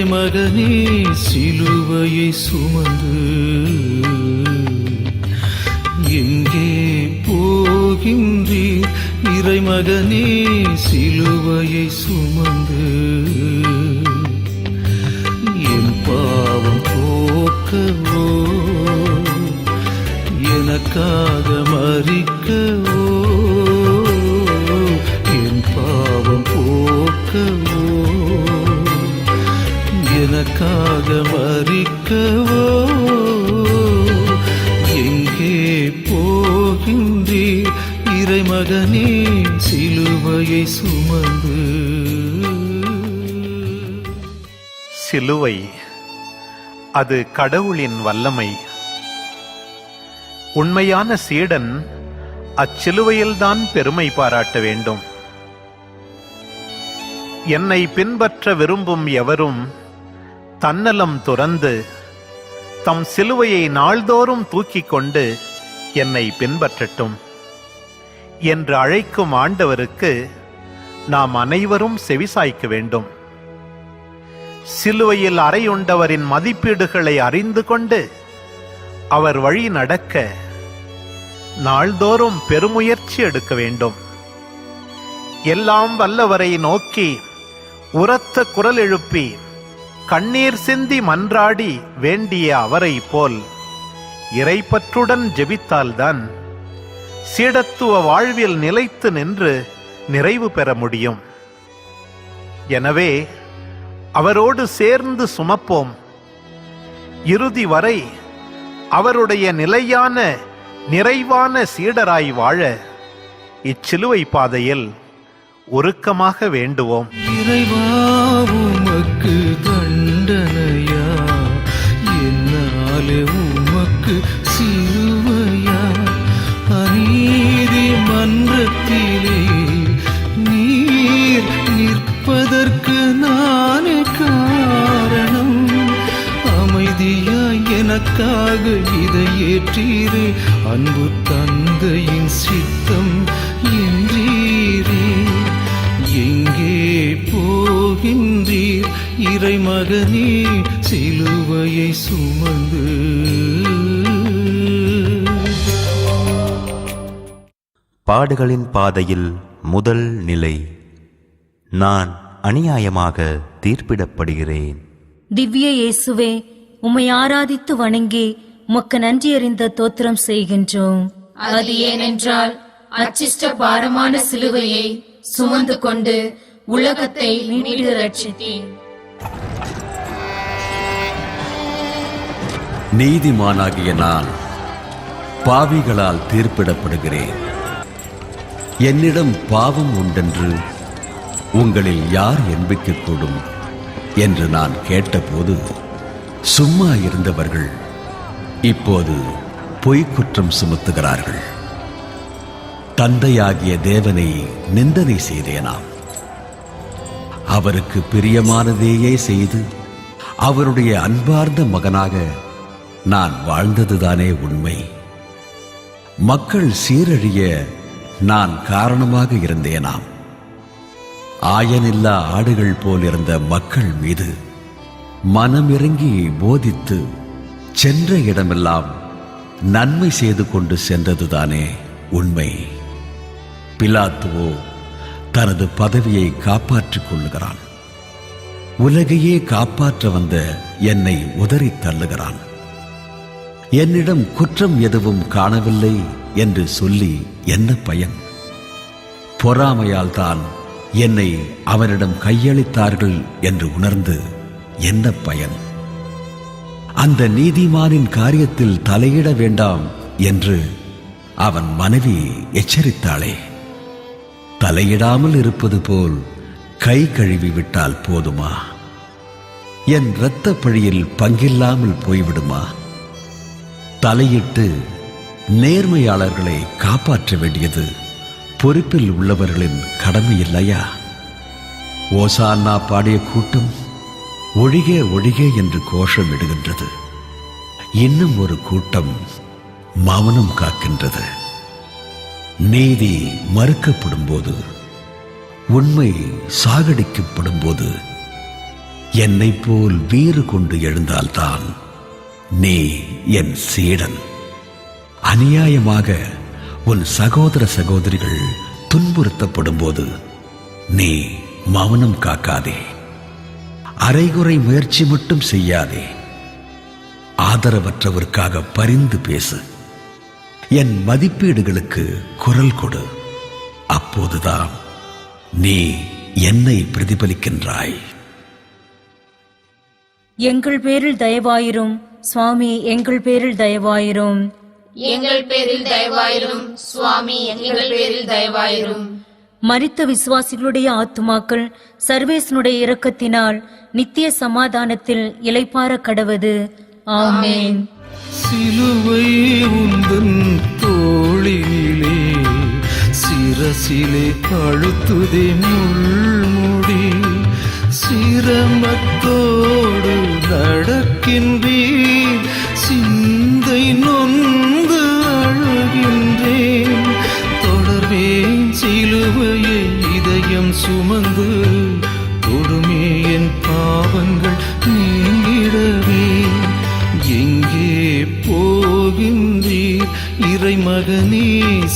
இறைமகனே சிலுவையை சுமந்து எங்கே போகின்றீர்? இறைமகனே சிலுவையை சுமந்து என் பாவம் போக்கவோ, எனக்காக மரிக்கவோ, என் பாவம் போக்கவோ, எனக்காக மரிக்கவோ, எங்கே போகின்றீர்? இறைமகனே சிலுவையை சுமந்து. சிலுவை அது கடவுளின் வல்லமை. உண்மையான சீடன் அச்சிலுவையில்தான் பெருமை பாராட்ட வேண்டும். என்னை பின்பற்ற விரும்பும் எவரும் தன்னலம் துறந்து தம் சிலுவையை நாள்தோறும் தூக்கிக் கொண்டு என்னை பின்பற்றட்டும் என்று அழைக்கும் ஆண்டவருக்கு நாம் அனைவரும் செவிசாய்க்க வேண்டும். சிலுவையில் அறையுண்டவரின் மதிப்பீடுகளை அறிந்து கொண்டு அவர் வழி நடக்க நாள்தோறும் பெருமுயற்சி எடுக்க வேண்டும். எல்லாம் வல்லவரை நோக்கி உரத்த குரல் எழுப்பி கண்ணீர் சிந்தி மன்றாடி வேண்டிய அவரை போல் இறைப்பற்றுடன் ஜெபித்தால்தான் சீடத்துவ வாழ்வில் நிலைத்து நின்று நிறைவு பெற முடியும். எனவே அவரோடு சேர்ந்து சுமப்போம். இறுதி வரை அவருடைய நிலையான நிறைவான சீடராய் வாழ இச்சிலுவை பாதையில் உருக்கமாக வேண்டுவோம். இறைவா உமக்கு தண்டனையா, என்னாலே உமக்கு சிலுவையா? அநீதி மன்றத்திலே நீர் நிற்பதற்கு நானே காரணம். அமைதியாய் எனக்காக இதை ஏற்றீரே, அன்பு தந்தையின் சித்தம் என்றீரே. எங்கே போகின்றீர்? இறைமகனே சிலுவையை சுமந்து. பாடுகளின் பாதையில் முதல் நிலை. நான் அநியாயமாக தீர்ப்பிடப்படுகிறேன். திவ்ய இயேசுவே, உம்மை ஆராதித்து வணங்கி உமக்கு நன்றி அறிந்த தோத்திரம் செய்கின்றோம். அது ஏனென்றால் அச்சிஷ்ட பாரமான சிலுவையை சுமந்து கொண்டு உலகத்தை மீட்டு ரட்சித்தீர். நீதிமானாகிய நான் பாவிகளால் தீர்ப்பிடப்படுகிறேன். என்னிடம் பாவம் உண்டென்று உங்களில் யார் எண்பிக்கக்கூடும் என்று நான் கேட்டபோது சும்மா இருந்தவர்கள் இப்போது பொய்க்குற்றம் சுமத்துகிறார்கள். தந்தையாகிய தேவனை நிந்தனை செய்தேனாம். அவருக்கு பிரியமானதையே செய்து அவருடைய அன்பார்ந்த மகனாக நான் வாழ்ந்ததுதானே உண்மை. மக்கள் சீரழிய நான் காரணமாக இருந்தேனாம். ஆயனில்லா ஆடுகள் போல் இருந்த மக்கள் மீது மனமிறங்கி போதித்து சென்ற இடமெல்லாம் நன்மை செய்து கொண்டு சென்றதுதானே உண்மை. பிலாத்துவோ தனது பதவியை காப்பாற்றிக் கொள்ளுகிறான். உலகையே காப்பாற்ற வந்த என்னை உதறி தள்ளுகிறான். என்னிடம் குற்றம் எதுவும் காணவில்லை என்று சொல்லி என்ன பயன்? பொறாமையால் தான் என்னை அவனிடம் கையளித்தார்கள் என்று உணர்ந்து என்ன பயன்? அந்த நீதிமானின் காரியத்தில் தலையிட வேண்டாம் என்று அவன் மனைவி எச்சரித்தாளே. தலையிடாமல் இருப்பது போல் கை கழுவி விட்டால் போதுமா? என் இரத்த பழியில் பங்கில்லாமல் போய்விடுமா? தலையிட்டு நேர்மையாளர்களை காப்பாற்ற வேண்டியது பொறுப்பில் உள்ளவர்களின் கடமை இல்லையா? ஓசானா பாடிய கூட்டம் ஒழிக ஒழிக என்று கோஷம் இடுகின்றது. இன்னும் ஒரு கூட்டம் மௌனம் காக்கின்றது. நீதி மறுக்கப்படும் போது, உண்மை சாகடிக்கப்படும் போது என்னைப் போல் வீறு கொண்டு எழுந்தால்தான் நீ என் சீடன். அநியாயமாக உன் சகோதர சகோதரிகள் துன்புறுத்தப்படும் போது நீ மௌனம் காக்காதே. அரைகுறை முயற்சி மட்டும் செய்யாதே. ஆதரவற்றவருக்காக பரிந்து பேசு. என் மதிப்பீடுகளுக்கு குரல் கொடு. அப்போதுதான் நீ என்னை பிரதிபலிக்கின்றாய். எங்கள் பேரில் தயவாயிரும் சுவாமி, எங்கள் பேரில் தயவாயிரும். எங்கள் பேரில் தயவாயிரும் சுவாமி, எங்கள் பேரில் தயவாயிரும். மரித்த விசுவாசிகளுடைய ஆத்துமாக்கள் சர்வேசனுடைய இரக்கத்தினால் நித்திய சமாதானத்தில் இளைப்பாற கடவது. ஆமென். சிலுவை உந்தன் தோளினிலே, சிரசிலே அழுத்துதே முள்முடி. சிரமத்தோடு நடக்கின்றேன், சிந்தை நொந்து அழுகின்றேன். தொடர்வேன் சிலுவையை இதயம் சுமந்து, தொடுமே என் பாவங்கள் நீங்கிடவே. எங்கே போகின்றீர் இறைமகனே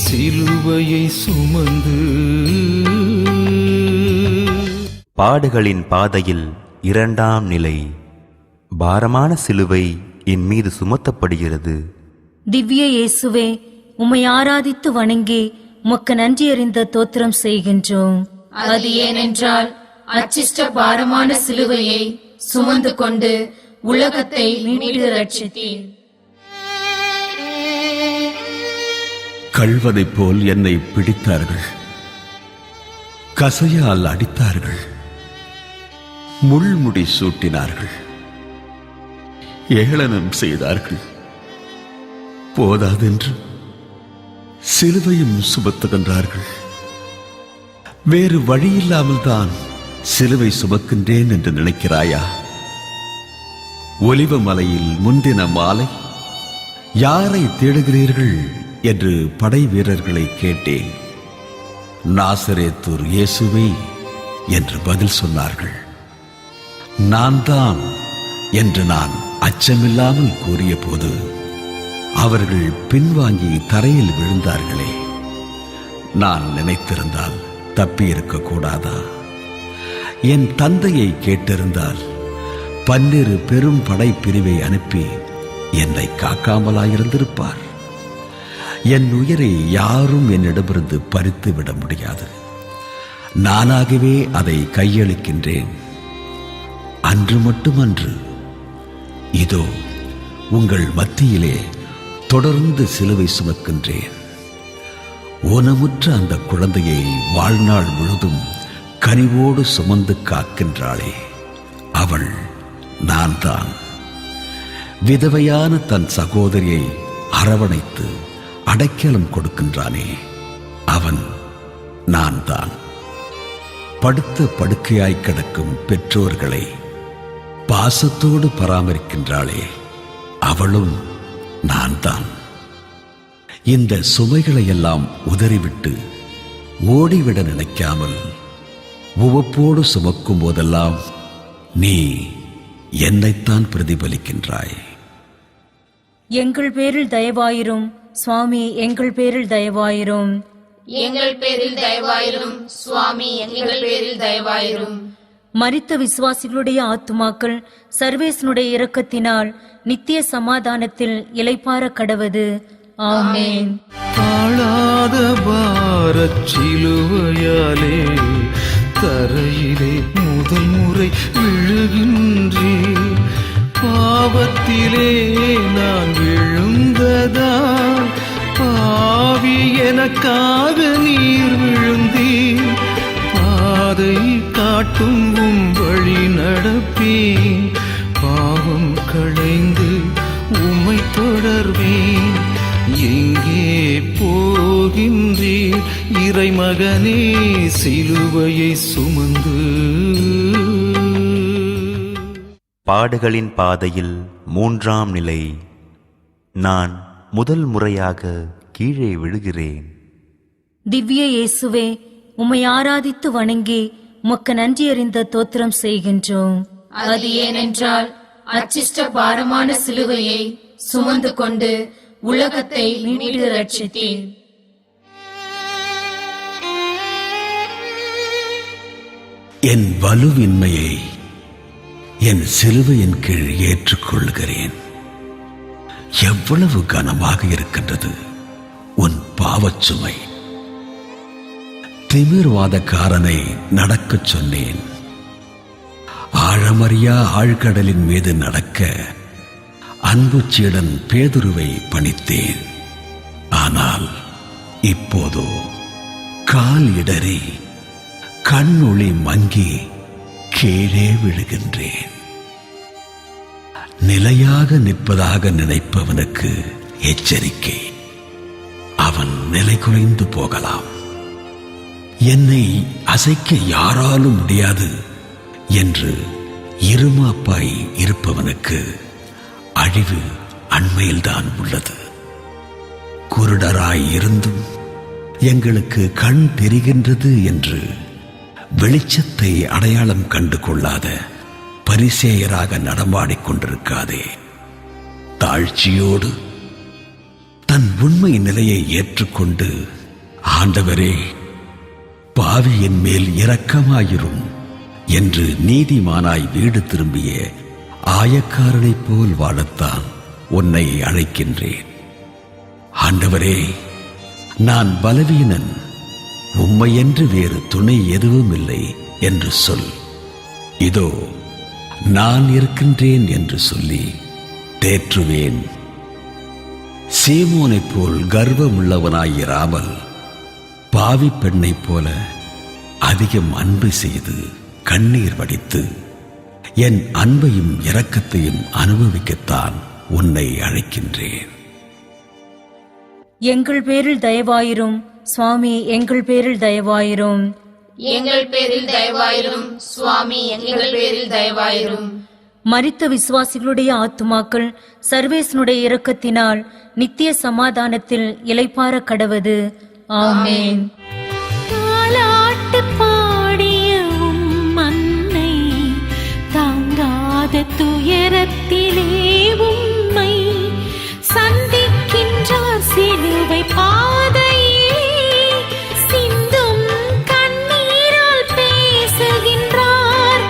சிலுவையை சுமந்து? பாடுகளின் பாதையில் இரண்டாம் நிலை. பாரமான சிலுவை என் மீது சுமத்தப்படுகிறது. திவ்ய இயேசுவே, உம்மை ஆராதித்து வணங்கி உமக்கு நன்றி அறிந்த தோத்திரம் செய்கின்றோம். அது ஏனென்றால் அச்சிஷ்ட பாரமான சிலுவையை சுமந்து கொண்டு உலகத்தை மீட்டு ரட்சித்தீர். கள்வதைப் போல் என்னை பிடித்தார்கள், கசையால் அடித்தார்கள், முள்முடி சூட்டினார்கள், ஏளனம் செய்தார்கள். போதாதென்று சிலுவையும் சுமத்துகின்றார்கள். வேறு வழியில்லாமல் தான் சிலுவை சுமக்கின்றேன் என்று நினைக்கிறாயா? ஒலிவ மலையில் முந்தின மாலை யாரை தேடுகிறீர்கள் என்று படை வீரர்களை கேட்டேன். நாசரேத்தூர் இயேசுவே என்று பதில் சொன்னார்கள். நான் தான் என்று நான் அச்சமில்லாமல் கூறிய போது அவர்கள் பின்வாங்கி தரையில் விழுந்தார்களே. நான் நினைத்திருந்தால் தப்பியிருக்க கூடாதா? என் தந்தையை கேட்டிருந்தால் 12 பெரும் படைப்பிரிவை அனுப்பி என்னை காக்காமலாயிருந்திருப்பார். என் உயிரை யாரும் என்னிடமிருந்து பறித்து விட முடியாது. நானாகவே அதை கையளிக்கின்றேன். அன்று மட்டுமன்று, இதோ உங்கள் மத்தியிலே தொடர்ந்து சிலுவை சுமக்கின்றேன். ஊனமுற்ற அந்த குழந்தையை வாழ்நாள் முழுதும் கனிவோடு சுமந்து காக்கின்றாளே, அவள் நான் தான். விதவையான தன் சகோதரியை அரவணைத்து அடைக்கலம் கொடுக்கின்றானே, அவன் நான் தான். படுத்த படுக்கையாய் கிடக்கும் பெற்றோர்களை பாசத்தோடு பராமரிக்கின்றாளே, அவளும் நான் தான். இந்த சுமைகளை எல்லாம் உதறிவிட்டு ஓடிவிட நினைக்காமல் உவப்போடு சுமக்கும் போதெல்லாம் நீ என்னைத்தான் பிரதிபலிக்கின்றாய். எங்கள் பேரில் தயவாயிரும் சுவாமி, எங்கள் பேரில் தயவாயிரும். எங்கள் பேரில் தயவாயிரும் சுவாமி, எங்கள் பேரில் தயவாயிரும். மரித்த விசுவாசிகளுடைய ஆத்துமாக்கள் சர்வேசனுடைய இரக்கத்தினால் நித்திய சமாதானத்தில் இளைப்பாற கடவது. ஆமென். தாழாத பாரச் சிலுவையாலே தரையிலே முதல் முறை விழுகின்றேன். பாவத்திலே நான் விழுந்ததால் பாவி எனக்காக நீர் விழுந்தீர். பாதை காட்டும் வழி நடப்பேன், பாவம் களைந்து உம்மை தொடர்வேன். எங்கே போகின்றீர் இறைமகனே சிலுவையை சுமந்து? பாடுகளின் பாதையில் மூன்றாம் நிலை. நான் முதல் முறையாக கீழே விழுகிறேன். திவ்ய இயேசுவே, உம்மை ஆராதித்து வணங்கி உமக்கு நன்றி அறிந்த தோத்திரம் செய்கின்றோம். அது ஏனென்றால் அச்சிஷ்ட பாரமான சிலுவையை சுமந்து கொண்டு உலகத்தை மீட்டு ரட்சித்தீர். என் வலுவின்மையை என் சிலுவையின் கீழ் ஏற்றுக்கொள்கிறேன். எவ்வளவு கனமாக இருக்கின்றது உன் பாவச்சுமை. திமிர்வாதக்காரனை நடக்கச் சொன்னேன். ஆழமறியா ஆழ்கடலின் மீது நடக்க அன்பு சீடன் பேதுருவை பணித்தேன். ஆனால் இப்போதோ கால் இடறி கண்ணொளி மங்கி கீழே விழுகின்றேன். நிலையாக நிற்பதாக நினைப்பவனுக்கு எச்சரிக்கை, அவன் நிலை குலைந்து போகலாம். என்னை அசைக்க யாராலும் முடியாது என்று இருமாப்பாய் இருப்பவனுக்கு அழிவு அண்மையில்தான் உள்ளது. குருடராய் இருந்தும் எங்களுக்கு கண் தெரிகின்றது என்று வெளிச்சத்தை அடையாளம் கண்டு கொள்ளாத பரிசேயராக நடமாடிக் கொண்டிருக்காதே. தாழ்ச்சியோடு தன் உண்மை நிலையை ஏற்றுக்கொண்டு, ஆண்டவரே பாவியின் மேல் இரக்கமாயிரும் என்று நீதிமானாய் வீடு திரும்பிய ஆயக்காரனைப் போல் வாழத்தான் உன்னை அழைக்கின்றேன். ஆண்டவரே, நான் பலவீனன், உம்மையென்று வேறு துணை எதுவும் இல்லை என்று சொல். இதோ நான் இருக்கின்றேன் என்று சொல்லி தேற்றுவேன். சீமோனைப் போல் கர்வமுள்ளவனாயிராமல் பாவி பெண்ணைப் போல அதிகம் அன்பு செய்து கண்ணீர் வடித்து என் அன்பையும் இரக்கத்தையும் அனுபவிக்கத்தான் உன்னை அழைக்கின்றேன். எங்கள் பேரில் தயவாயிரும் சுவாமி, எங்கள் பேரில் தயவாயிரும். எங்கள் பேரில் தயவாயிரும் சுவாமி, எங்கள் பேரில் தயவாயிரும். மரித்த விசுவாசிகளுடைய ஆத்துமாக்கள் சர்வேசனுடைய இரக்கத்தினால் நித்திய சமாதானத்தில் இளைப்பாற கடவது. ஆமென். தாலாட்டு பாடிய உம் அன்னை தாங்காத துயரத்திலே உம்மை சந்திக்கின்றார் சிலுவை பாதையே. சிந்தும் கண்ணீரால் பேசுகின்றார்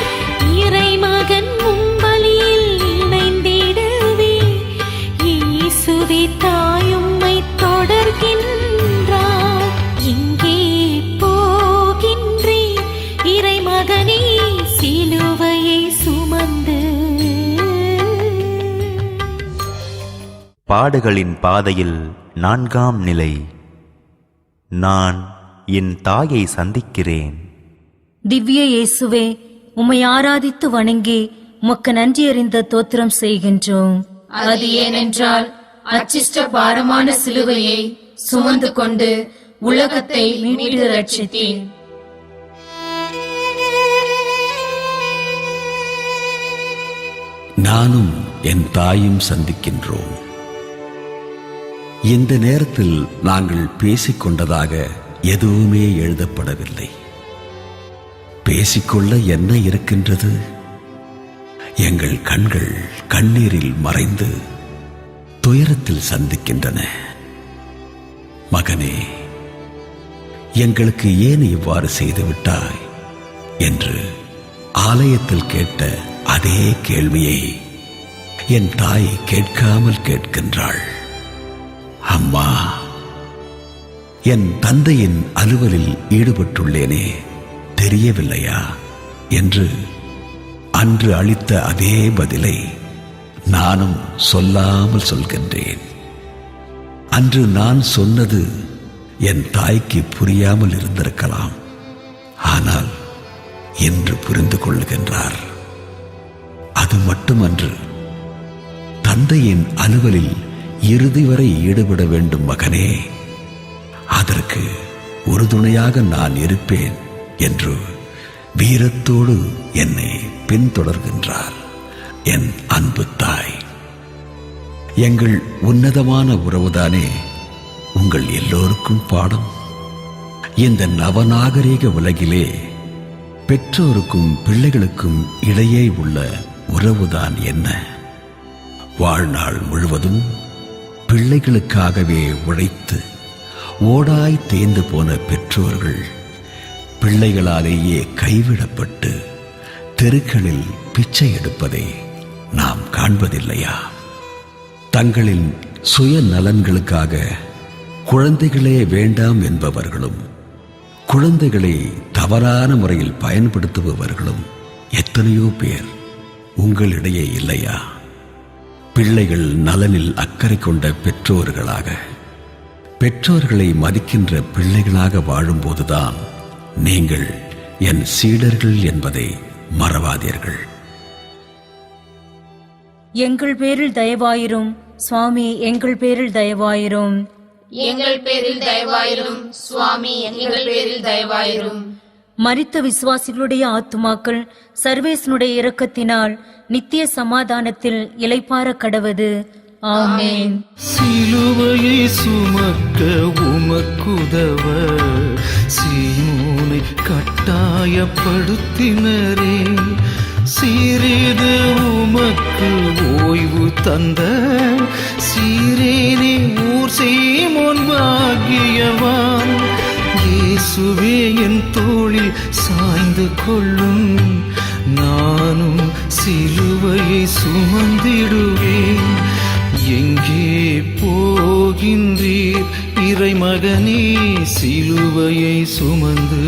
இறைமகன் மும்பலியில் இணைந்திடவே. இயேசுவே தாயும்மை தொடர்கின்றார். இங்கே போகின்றேன் இறைமகனே சிலுவையை சுமந்து. பாடுகளின் பாதையில் 4ஆம் நிலை. நான் என் தாயை சந்திக்கிறேன். திவ்ய இயேசுவே, உம்மை ஆராதித்து வணங்கி உமக்கு நன்றியறிந்த தோத்திரம் செய்கின்றோம். அது ஏனென்றால் அச்சிஷ்ட பாரமான சிலுவையை சுமந்து கொண்டு உலகத்தை மீட்டு ரட்சித்தீர். நானும் என் தாயும் சந்திக்கின்றோம். இந்த நேரத்தில் நாங்கள் பேசிக்கொண்டதாக எதுவுமே எழுதப்படவில்லை. பேசிக்கொள்ள என்ன இருக்கின்றது? எங்கள் கண்கள் கண்ணீரில் மறைந்து துயரத்தில் சந்திக்கின்றன. மகனே, எங்களுக்கு ஏன் இவ்வாறு செய்துவிட்டாய் என்று ஆலயத்தில் கேட்ட அதே கேள்வியை என் தாய் கேட்காமல் கேட்கின்றாள். அம்மா, என் தந்தையின் அலுவலில் ஈடுபட்டுள்ளேனே, தெரியவில்லையா என்று அன்று அளித்த அதே பதிலை நானும் சொல்லாமல் சொல்கின்றேன். அன்று நான் சொன்னது என் தாய்க்கு புரியாமல் இருந்திருக்கலாம். ஆனால் இன்று புரிந்து கொள்கின்றார். அது மட்டுமன்று, தந்தையின் அலுவலில் இறுதி வரை ஈடுபட வேண்டும் மகனே, அதற்கு உறுதுணையாக நான் இருப்பேன் என்று வீரத்தோடு என்னை பின்தொடர்கின்றார் என் அன்பு தாய். எங்கள் உன்னதமான உறவுதானே உங்கள் எல்லோருக்கும் பாடம். இந்த நவநாகரீக உலகிலே பெற்றோருக்கும் பிள்ளைகளுக்கும் இடையே உள்ள உறவுதான் என்ன? வாழ்நாள் முழுவதும் பிள்ளைகளுக்காகவே உழைத்து ஓடாய் தேய்ந்து போன பெற்றோர்கள் பிள்ளைகளாலேயே கைவிடப்பட்டு தெருக்களில் பிச்சை எடுப்பதை நாம் காண்பதில்லையா? தங்களின் சுய நலன்களுக்காக குழந்தைகளே வேண்டாம் என்பவர்களும் குழந்தைகளை தவறான முறையில் பயன்படுத்துபவர்களும் எத்தனையோ பேர் உங்களிடையே இல்லையா? பிள்ளைகள் நலனில் அக்கறை கொண்ட பெற்றோர்களாக, பெற்றோர்களை மதிக்கின்ற பிள்ளைகளாக வாழும்போதுதான் நீங்கள் என் சீடர்கள் என்பதை மறவாதீர்கள். எங்கள் பேரில் தயவாயிரும் சுவாமி, எங்கள் பேரில் தயவாயிரும். எங்கள் பேரில் தயவாயிரும் சுவாமி, எங்கள் பேரில் தயவாயிரும். மரித்த விசுவாசிகளுடைய ஆத்துமாக்கள் சர்வேசனுடைய இரக்கத்தினால் நித்திய சமாதானத்தில் இளைப்பாற கடவது. ஆமென். சிலுவையை சுமக்க உமக்குதவ சீமோனை கட்டாயப்படுத்தினரே, சிறிது உமக்கு ஓய்வு தந்த சீரேனே ஊர் சீமோன் பாக்கியவான். இயேசுவே என் தோளில் சாய்ந்து கொள்ளும், நானும் சிலுவையை சுமந்திடுவேன். எங்கே போகின்றீர் இறைமகனே சிலுவையை சுமந்து?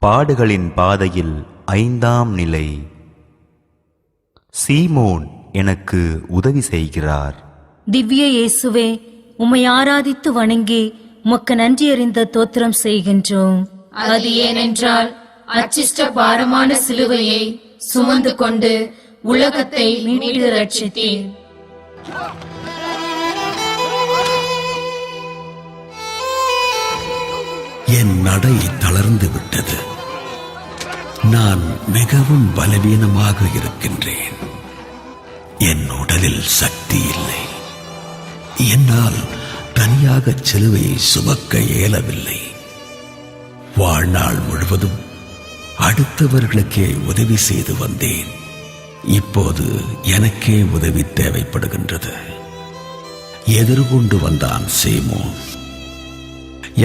பாடுகளின் பாதையில் 5ஆம் நிலை. சீமோன் எனக்கு உதவி செய்கிறார். திவ்ய இயேசுவே, உம்மை ஆராதித்து வணங்கி உமக்கு நன்றியறிந்த தோத்திரம் செய்கின்றோம். அது ஏனென்றால் அச்சிஷ்ட பாரமான சிலுவையை சுமந்து கொண்டு உலகத்தை மீட்டு ரட்சித்தீர். என் நடை தளர்ந்து விட்டது. நான் மிகவும் பலவீனமாக இருக்கின்றேன். என் உடலில் சக்தி இல்லை. என்னால் தனியாக சிலுவையை சுமக்க இயலவில்லை. வாழ்நாள் முழுவதும் அடுத்தவர்களுக்கே உதவி செய்து வந்தேன். இப்போது எனக்கே உதவி தேவைப்படுகின்றது. எதிர்கொண்டு வந்தான் சீமோன்.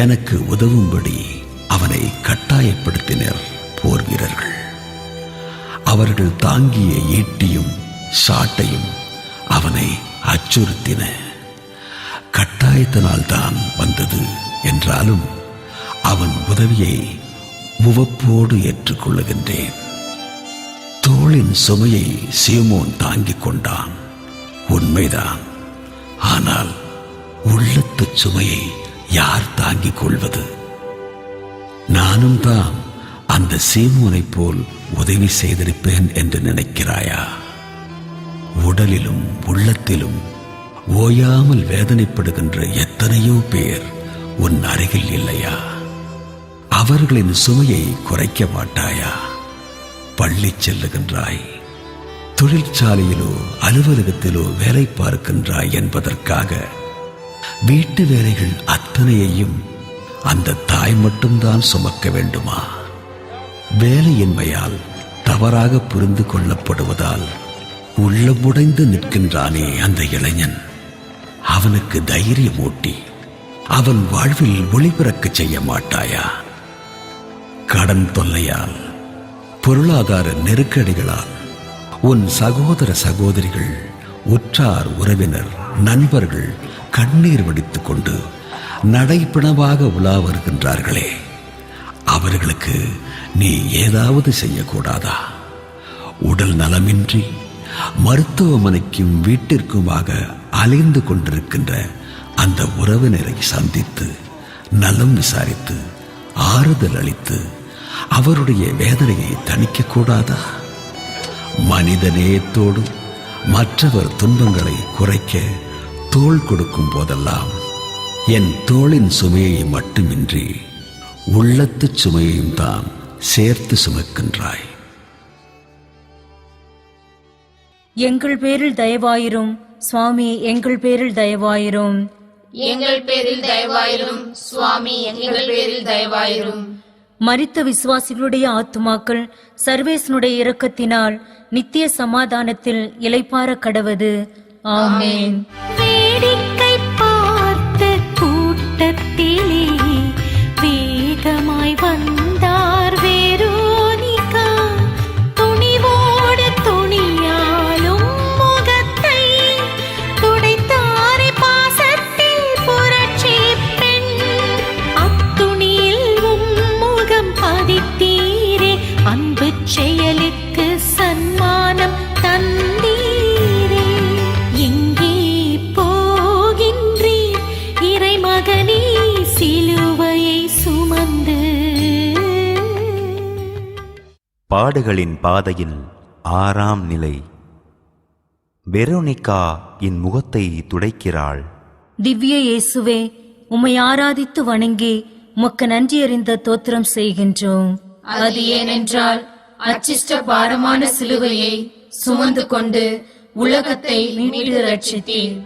எனக்கு உதவும்படி அவனை கட்டாயப்படுத்தினர் போர் வீரர்கள். அவர்கள் தாங்கிய ஈட்டியும் சாட்டையும் அவனை அச்சுறுத்தின. கட்டாயத்தினால் தான் வந்தது என்றாலும் அவன் உதவியை உவப்போடு ஏற்றுக்கொள்ளுகின்றேன். தோளின் சுமையை சீமோன் தாங்கிக் கொண்டான், உண்மைதான். ஆனால் உள்ளத்து சுமையை யார் தாங்கிக் கொள்வது? நானும் தான் அந்த சீமோனைப் போல் உதவி செய்திருப்பேன் என்று நினைக்கிறாயா? உடலிலும் உள்ளத்திலும் ஓயாமல் வேதனைப்படுகின்ற எத்தனையோ பேர் உன் அருகில் இல்லையா? அவர்களின் சுமையை குறைக்க மாட்டாயா? பள்ளி செல்லுகின்றாய், தொழிற்சாலையிலோ அலுவலகத்திலோ வேலை பார்க்கின்றாய் என்பதற்காக வீட்டு வேலைகள் அத்தனையையும் அந்த தாய் மட்டும்தான் சுமக்க வேண்டுமா? வேலையின்மையால் தவறாக புரிந்து கொள்ளப்படுவதால் உள்ளமுடைந்து நிற்கின்றானே அந்த இளைஞன். அவனுக்கு தைரியம் ஊட்டி அவன் வாழ்வில் ஒளிபிறக்க செய்ய மாட்டாயா? கடன் தொல்லையால், பொருளாதார நெருக்கடிகளால் உன் சகோதர சகோதரிகள், உற்றார் உறவினர், நண்பர்கள் கண்ணீர் வடித்துக் கொண்டு நடைப்பிணவாக உலா வருகின்றார்களே, அவர்களுக்கு நீ ஏதாவது செய்யக்கூடாதா? உடல் நலமின்றி மருத்துவமனைக்கும் வீட்டிற்குமாக அலைந்து கொண்டிருக்கின்ற அந்த உறவினரை சந்தித்து நலம் விசாரித்து ஆறுதல் அளித்து அவருடைய வேதனையை தணிக்க கூடாதா? மனித நேயத்தோடு மற்றவர் துன்பங்களை குறைக்க தோள் கொடுக்கும் போதெல்லாம் என் தோளின் சுமையை மட்டுமின்றி உள்ளத்து சுமையையும் தான் சேர்த்து சுமக்கின்றாய். எங்கள் பேரில் தயவாயிரும் சுவாமி, எங்கள் பேரில் தயவாயிரும். எங்கள் பேரில் தயவாயிரும் சுவாமி, எங்கள் பேரில் தயவாயிரும். மரித்த விசுவாசிகளுடைய ஆத்துமாக்கள் சர்வேசனுடைய இரக்கத்தினால் நித்திய சமாதானத்தில் இளைப்பாற கடவது. ஆமென். வேடிக்கை பார்த்த கூட்டத்திலே வேகமாய் வந்தார் வெரோனிகா. துணிவோடு துணியாலும் முகத்தை துடைத்தாரே பாசத்தில் புரட்சி பெண். அத்துணியில் முகம் பதித்தீரே, அன்பு செயலுக்கு சன்மானம் தந்தீரே. எங்கே போகின்றீர் இறைமகனே சிலுவையை சுமந்து? பாடுகளின் பாதையில் 6ஆம் நிலை. வெரோனிகா என் முகத்தை துடைக்கிறாள். திவ்ய இயேசுவே, உம்மை ஆராதித்து வணங்கி உமக்கு நன்றியறிந்த தோத்திரம் செய்கின்றோம். அது ஏனென்றால் அச்சிஷ்ட பாரமான சிலுவையை சுமந்து கொண்டு உலகத்தை மீட்டு ரட்சித்தீர்.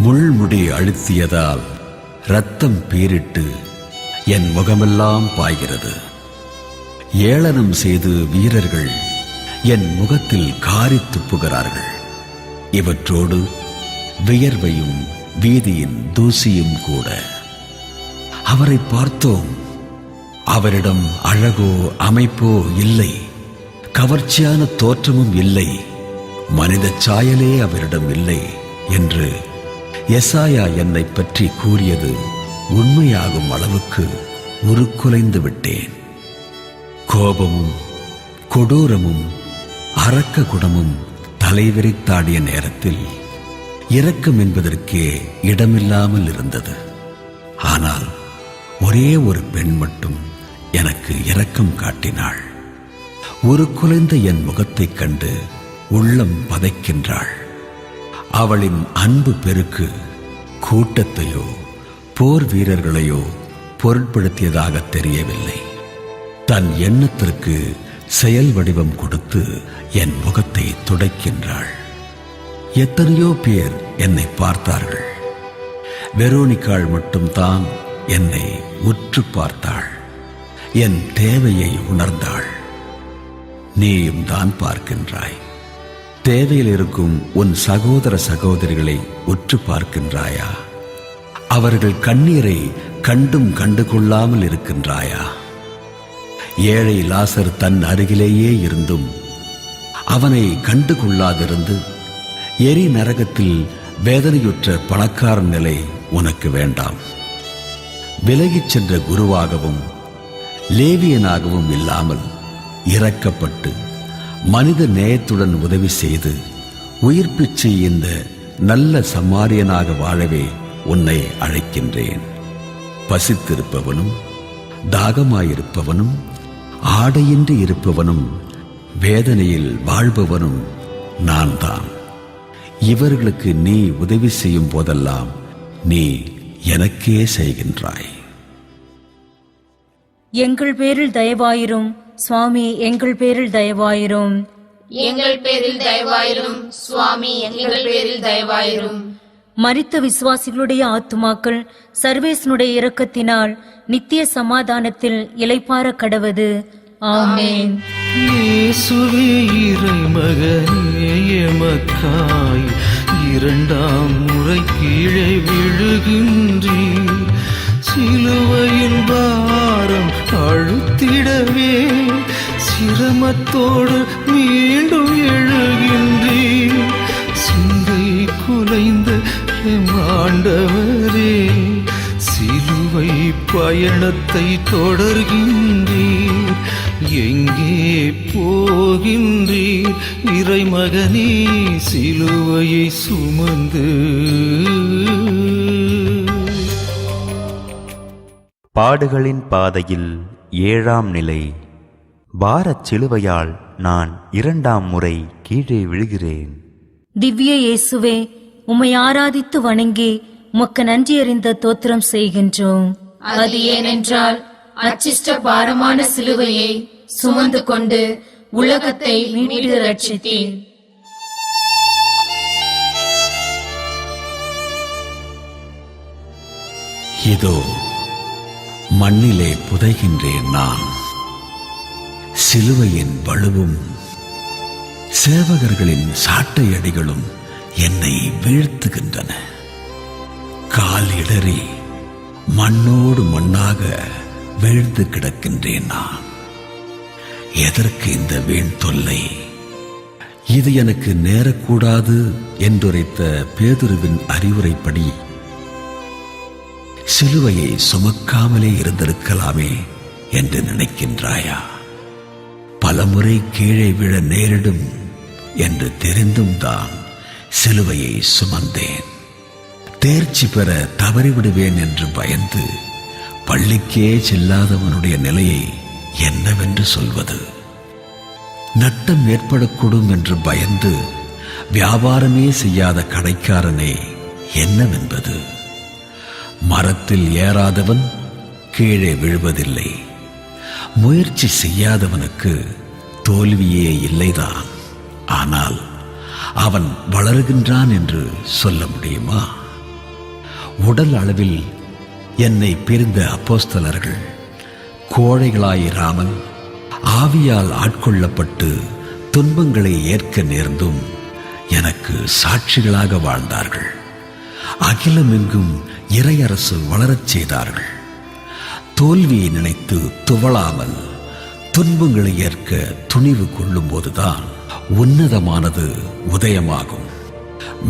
முள்முடி அழுத்தியதால் இரத்தம் பீரிட்டு என் முகமெல்லாம் பாய்கிறது. ஏளனம் செய்து வீரர்கள் என் முகத்தில் காரி துப்புகிறார்கள். இவற்றோடு வியர்வையும் வீதியின் தூசியும் கூட. அவரை பார்த்தோம், அவரிடம் அழகோ அமைப்போ இல்லை, கவர்ச்சியான தோற்றமும் இல்லை, மனித சாயலே அவரிடம் இல்லை என்று எசாயா என்னை பற்றி கூறியது உண்மையாகும் அளவுக்கு உருக்குலைந்து விட்டேன். கோபமும் கொடூரமும் அரக்க குணமும் தலைவிரித்தாடிய நேரத்தில் இரக்கம் என்பதற்கே இடமில்லாமல் இருந்தது. ஆனால் ஒரே ஒரு பெண் மட்டும் எனக்கு இரக்கம் காட்டினாள். உருக்குலைந்த என் முகத்தைக் கண்டு உள்ளம் பதைக்கின்றாள். அவளின் அன்பு பெருக்கு கூட்டத்தையோ போர் வீரர்களையோ பொருட்படுத்தியதாக தெரியவில்லை. தன் எண்ணத்திற்கு செயல் வடிவம் கொடுத்து என் முகத்தை துடைக்கின்றாள். எத்தனையோ பேர் என்னை பார்த்தார்கள். வெரோனிகாள் மட்டும்தான் என்னை உற்று பார்த்தாள். என் தேவையை உணர்ந்தாள். நீயும் தான் பார்க்கின்றாய். தேவையில் இருக்கும் உன் சகோதர சகோதரிகளை உற்று பார்க்கின்றாயா? அவர்கள் கண்ணீரை கண்டும் கண்டு கொள்ளாமல் இருக்கின்றாயா? ஏழை லாசர் தன் அருகிலேயே இருந்தும் அவனை கண்டு கொள்ளாதிருந்து எரி நரகத்தில் வேதனையுற்ற பணக்காரன் நிலை உனக்கு வேண்டாம். விலகிச் சென்ற குருவாகவும் லேவியனாகவும் இல்லாமல் இரக்கப்பட்டு மனித நேயத்துடன் உதவி செய்து உயிர்ப்பிச்சு இந்த நல்ல சமாரியனாக வாழவே உன்னை அழைக்கின்றேன். பசித்திருப்பவனும் தாகமாயிருப்பவனும் ஆடையின்றி இருப்பவனும் வேதனையில் வாழ்பவனும் நான் தான். இவர்களுக்கு நீ உதவி செய்யும் போதெல்லாம் நீ எனக்கே செய்கின்றாய். எங்கள் பேரில் தயவாயிரும் சுவாமி, எங்கள் பேரில் தயவாயிரும். எங்கள் பேரில் தயவாயிரும் சுவாமி, எங்கள் பேரில் தயவாயிரும். மரித்த விசுவாசிகளுடைய ஆத்துமாக்கள் சர்வேசனுடைய இரக்கத்தினால் நித்திய சமாதானத்தில் இளைப்பாற கடவது. ஆமென். இயேசுவே இறைமகனே, எமக்காய் 2ஆம் முறை கீழே விழுகின்றீர். சிலுவையின் பாரம் அழுத்திடவே சிரமத்தோடு மீண்டும் எழுகின்றீர். சிந்தை குலைந்த எம் ஆண்டவரே, சிலுவை பயணத்தை தொடர்கின்றீர். எங்கே போகின்றீர் இறைமகனே சிலுவையை சுமந்து? பாடுகளின் பாதையில் 7ஆம் நிலை. பாரச் சிலுவையால் நான் 2ஆம் முறை கீழே விழுகிறேன். திவ்ய இயேசுவே, உம்மை ஆராதித்து வணங்கி உமக்கு நன்றியறிந்த தோத்திரம் செய்கின்றோம். அது ஏனென்றால் அச்சிஷ்ட பாரமான சிலுவையை சுமந்து கொண்டு உலகத்தை மீட்டு ரட்சித்தீர். இதோ மண்ணிலே புதைகின்றேன் நான். சிலுவையின் வலுவும் சேவகர்களின் சாட்டை அடிகளும் என்னை வீழ்த்துகின்றன. கால் இடறி மண்ணோடு மண்ணாக வீழ்ந்து கிடக்கின்றேன் நான். எதற்கு இந்த வீண் தொல்லை? இது எனக்கு நேரக்கூடாது என்றுரைத்த பேதுருவின் அறிவுரைப்படி சிலுவையை சுமக்காமலே இருந்திருக்கலாமே என்று நினைக்கின்றாயா? பலமுறை கீழே விழ நேரிடும் என்று தெரிந்தும் தான் சிலுவையை சுமந்தேன். தேர்ச்சி பெற தவறிவிடுவேன் என்று பயந்து பள்ளிக்கே செல்லாதவனுடைய நிலையை என்னவென்று சொல்வது? நட்டம் ஏற்படக்கூடும் என்று பயந்து வியாபாரமே செய்யாத கடைக்காரனே என்னவென்பது? மரத்தில் ஏறாதவன் கீழே விழுவதில்லை. முயற்சி செய்யாதவனுக்கு தோல்வியே இல்லைதான். ஆனால் அவன் வளர்கின்றான் என்று சொல்ல முடியுமா? உடல் அளவில் என்னை பிரிந்த அப்போஸ்தலர்கள் கோழைகளாயிராமல் ஆவியால் ஆட்கொள்ளப்பட்டு துன்பங்களை ஏற்க நேர்ந்தும் எனக்கு சாட்சிகளாக வாழ்ந்தார்கள். அகிலமெங்கும் இறையரசு வளரச் செய்தார்கள். தோல்வியை நினைத்து துவளாமல் துன்பங்களை ஏற்க துணிவு கொள்ளும் போதுதான் உன்னதமானது உதயமாகும்.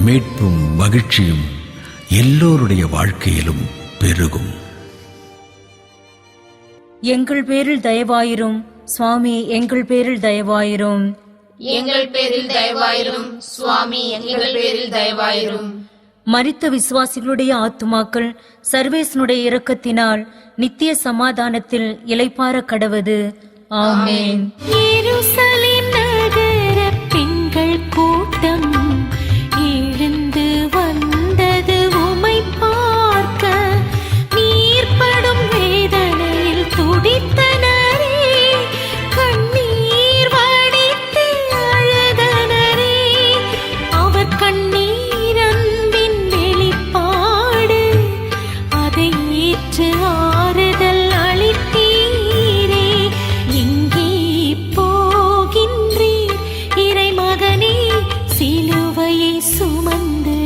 மீட்பும் மகிழ்ச்சியும் எல்லோருடைய வாழ்க்கையிலும் பெருகும். எங்கள் பேரில் தயவாயிரும் சுவாமி, எங்கள் பேரில் தயவாயிரும். எங்கள் பேரில் தயவாயிரும் சுவாமி, எங்கள் பேரில் தயவாயிரும். மரித்த விசுவாசிகளுடைய ஆத்துமாக்கள் சர்வேசனுடைய இரக்கத்தினால் நித்திய சமாதானத்தில் இளைப்பாற கடவது. ஆமென். எருசலேம் நகர பெண்கள் கூட்டம் எழுந்து வந்தது உமை பார்க்க. நீர்ப்படும் வேதனையில் துடித்தனரே, கண்ணீர் வடித்து அழுதனரே. அவர் கண்ணீர் அன்பின் வெளிப்பாடு, அதை ஏற்று ஆறுதல் அளித்தீரே. எங்கே போகின்றீர் இறைமகனே, சிலுவையை சுமந்து?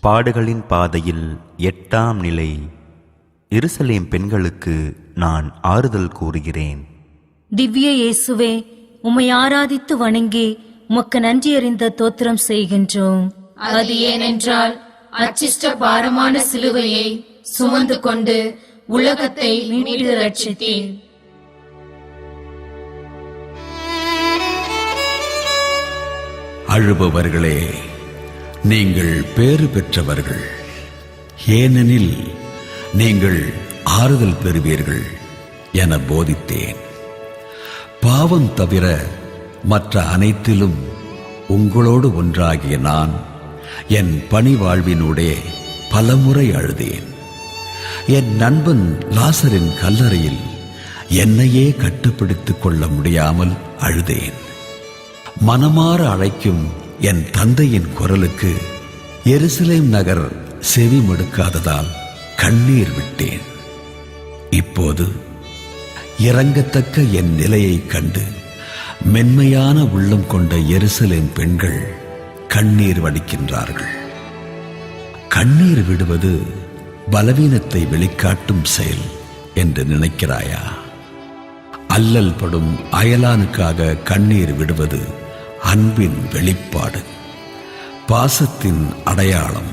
பாடுகளின் பாதையில் 8ஆம் நிலை. எருசலேம் பெண்களுக்கு நான் ஆறுதல் கூறுகிறேன். திவ்ய இயேசுவே, உம்மை ஆராதித்து வணங்கி உமக்கு நன்றி அறிந்த தோத்திரம் செய்கின்றோம். அது ஏனென்றால் அச்சிஷ்ட பாரமான சிலுவையை சுமந்து கொண்டு உலகத்தை மீட்டு ரட்சித்தீர். அழுபவர்களே, நீங்கள் பேறு பெற்றவர்கள், ஏனெனில் நீங்கள் ஆறுதல் பெறுவீர்கள் என போதித்தேன். பாவம் தவிர மற்ற அனைத்திலும் உங்களோடு ஒன்றாகிய நான் என் பணி வாழ்வினூடே பலமுறை அழுதேன். என் நண்பன் லாசரின் கல்லறையில் என்னையே கட்டுப்படுத்திக் கொள்ள முடியாமல் அழுதேன். மனமாற அழைக்கும் என் தந்தையின் குரலுக்கு எருசலேம் நகர் செவி மடுக்காததால் கண்ணீர் விட்டேன். இப்போது இறங்கத்தக்க என் நிலையைக் கண்டு மென்மையான உள்ளம் கொண்ட எருசலேம் பெண்கள் கண்ணீர் வடிக்கின்றார்கள். கண்ணீர் விடுவது பலவீனத்தை வெளிக்காட்டும் செயல் என்று நினைக்கிறாயா? அல்லல் படும் அயலானுக்காக கண்ணீர் விடுவது அன்பின் வெளிப்பாடு, பாசத்தின் அடையாளம்,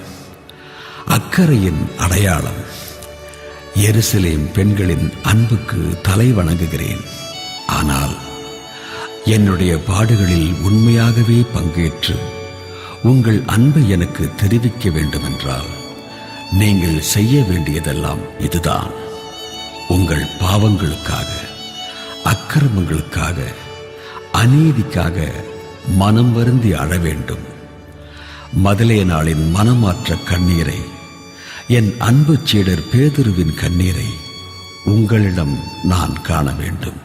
அக்கறையின் அடையாளம். எருசலேம் பெண்களின் அன்புக்கு தலை வணங்குகிறேன். ஆனால் என்னுடைய பாடுகளில் உண்மையாகவே பங்கேற்று உங்கள் அன்பை எனக்கு தெரிவிக்க வேண்டுமென்றால் நீங்கள் செய்ய வேண்டியதெல்லாம் இதுதான். உங்கள் பாவங்களுக்காக, அக்கிரமங்களுக்காக, அநீதிக்காக மனம் வருந்தி அழ வேண்டும். மதலேனாளின் மனமாற்ற கண்ணீரை என் அன்பு சீடர் பேதுருவின் கண்ணீரை உங்களிடம் நான் காண வேண்டும்.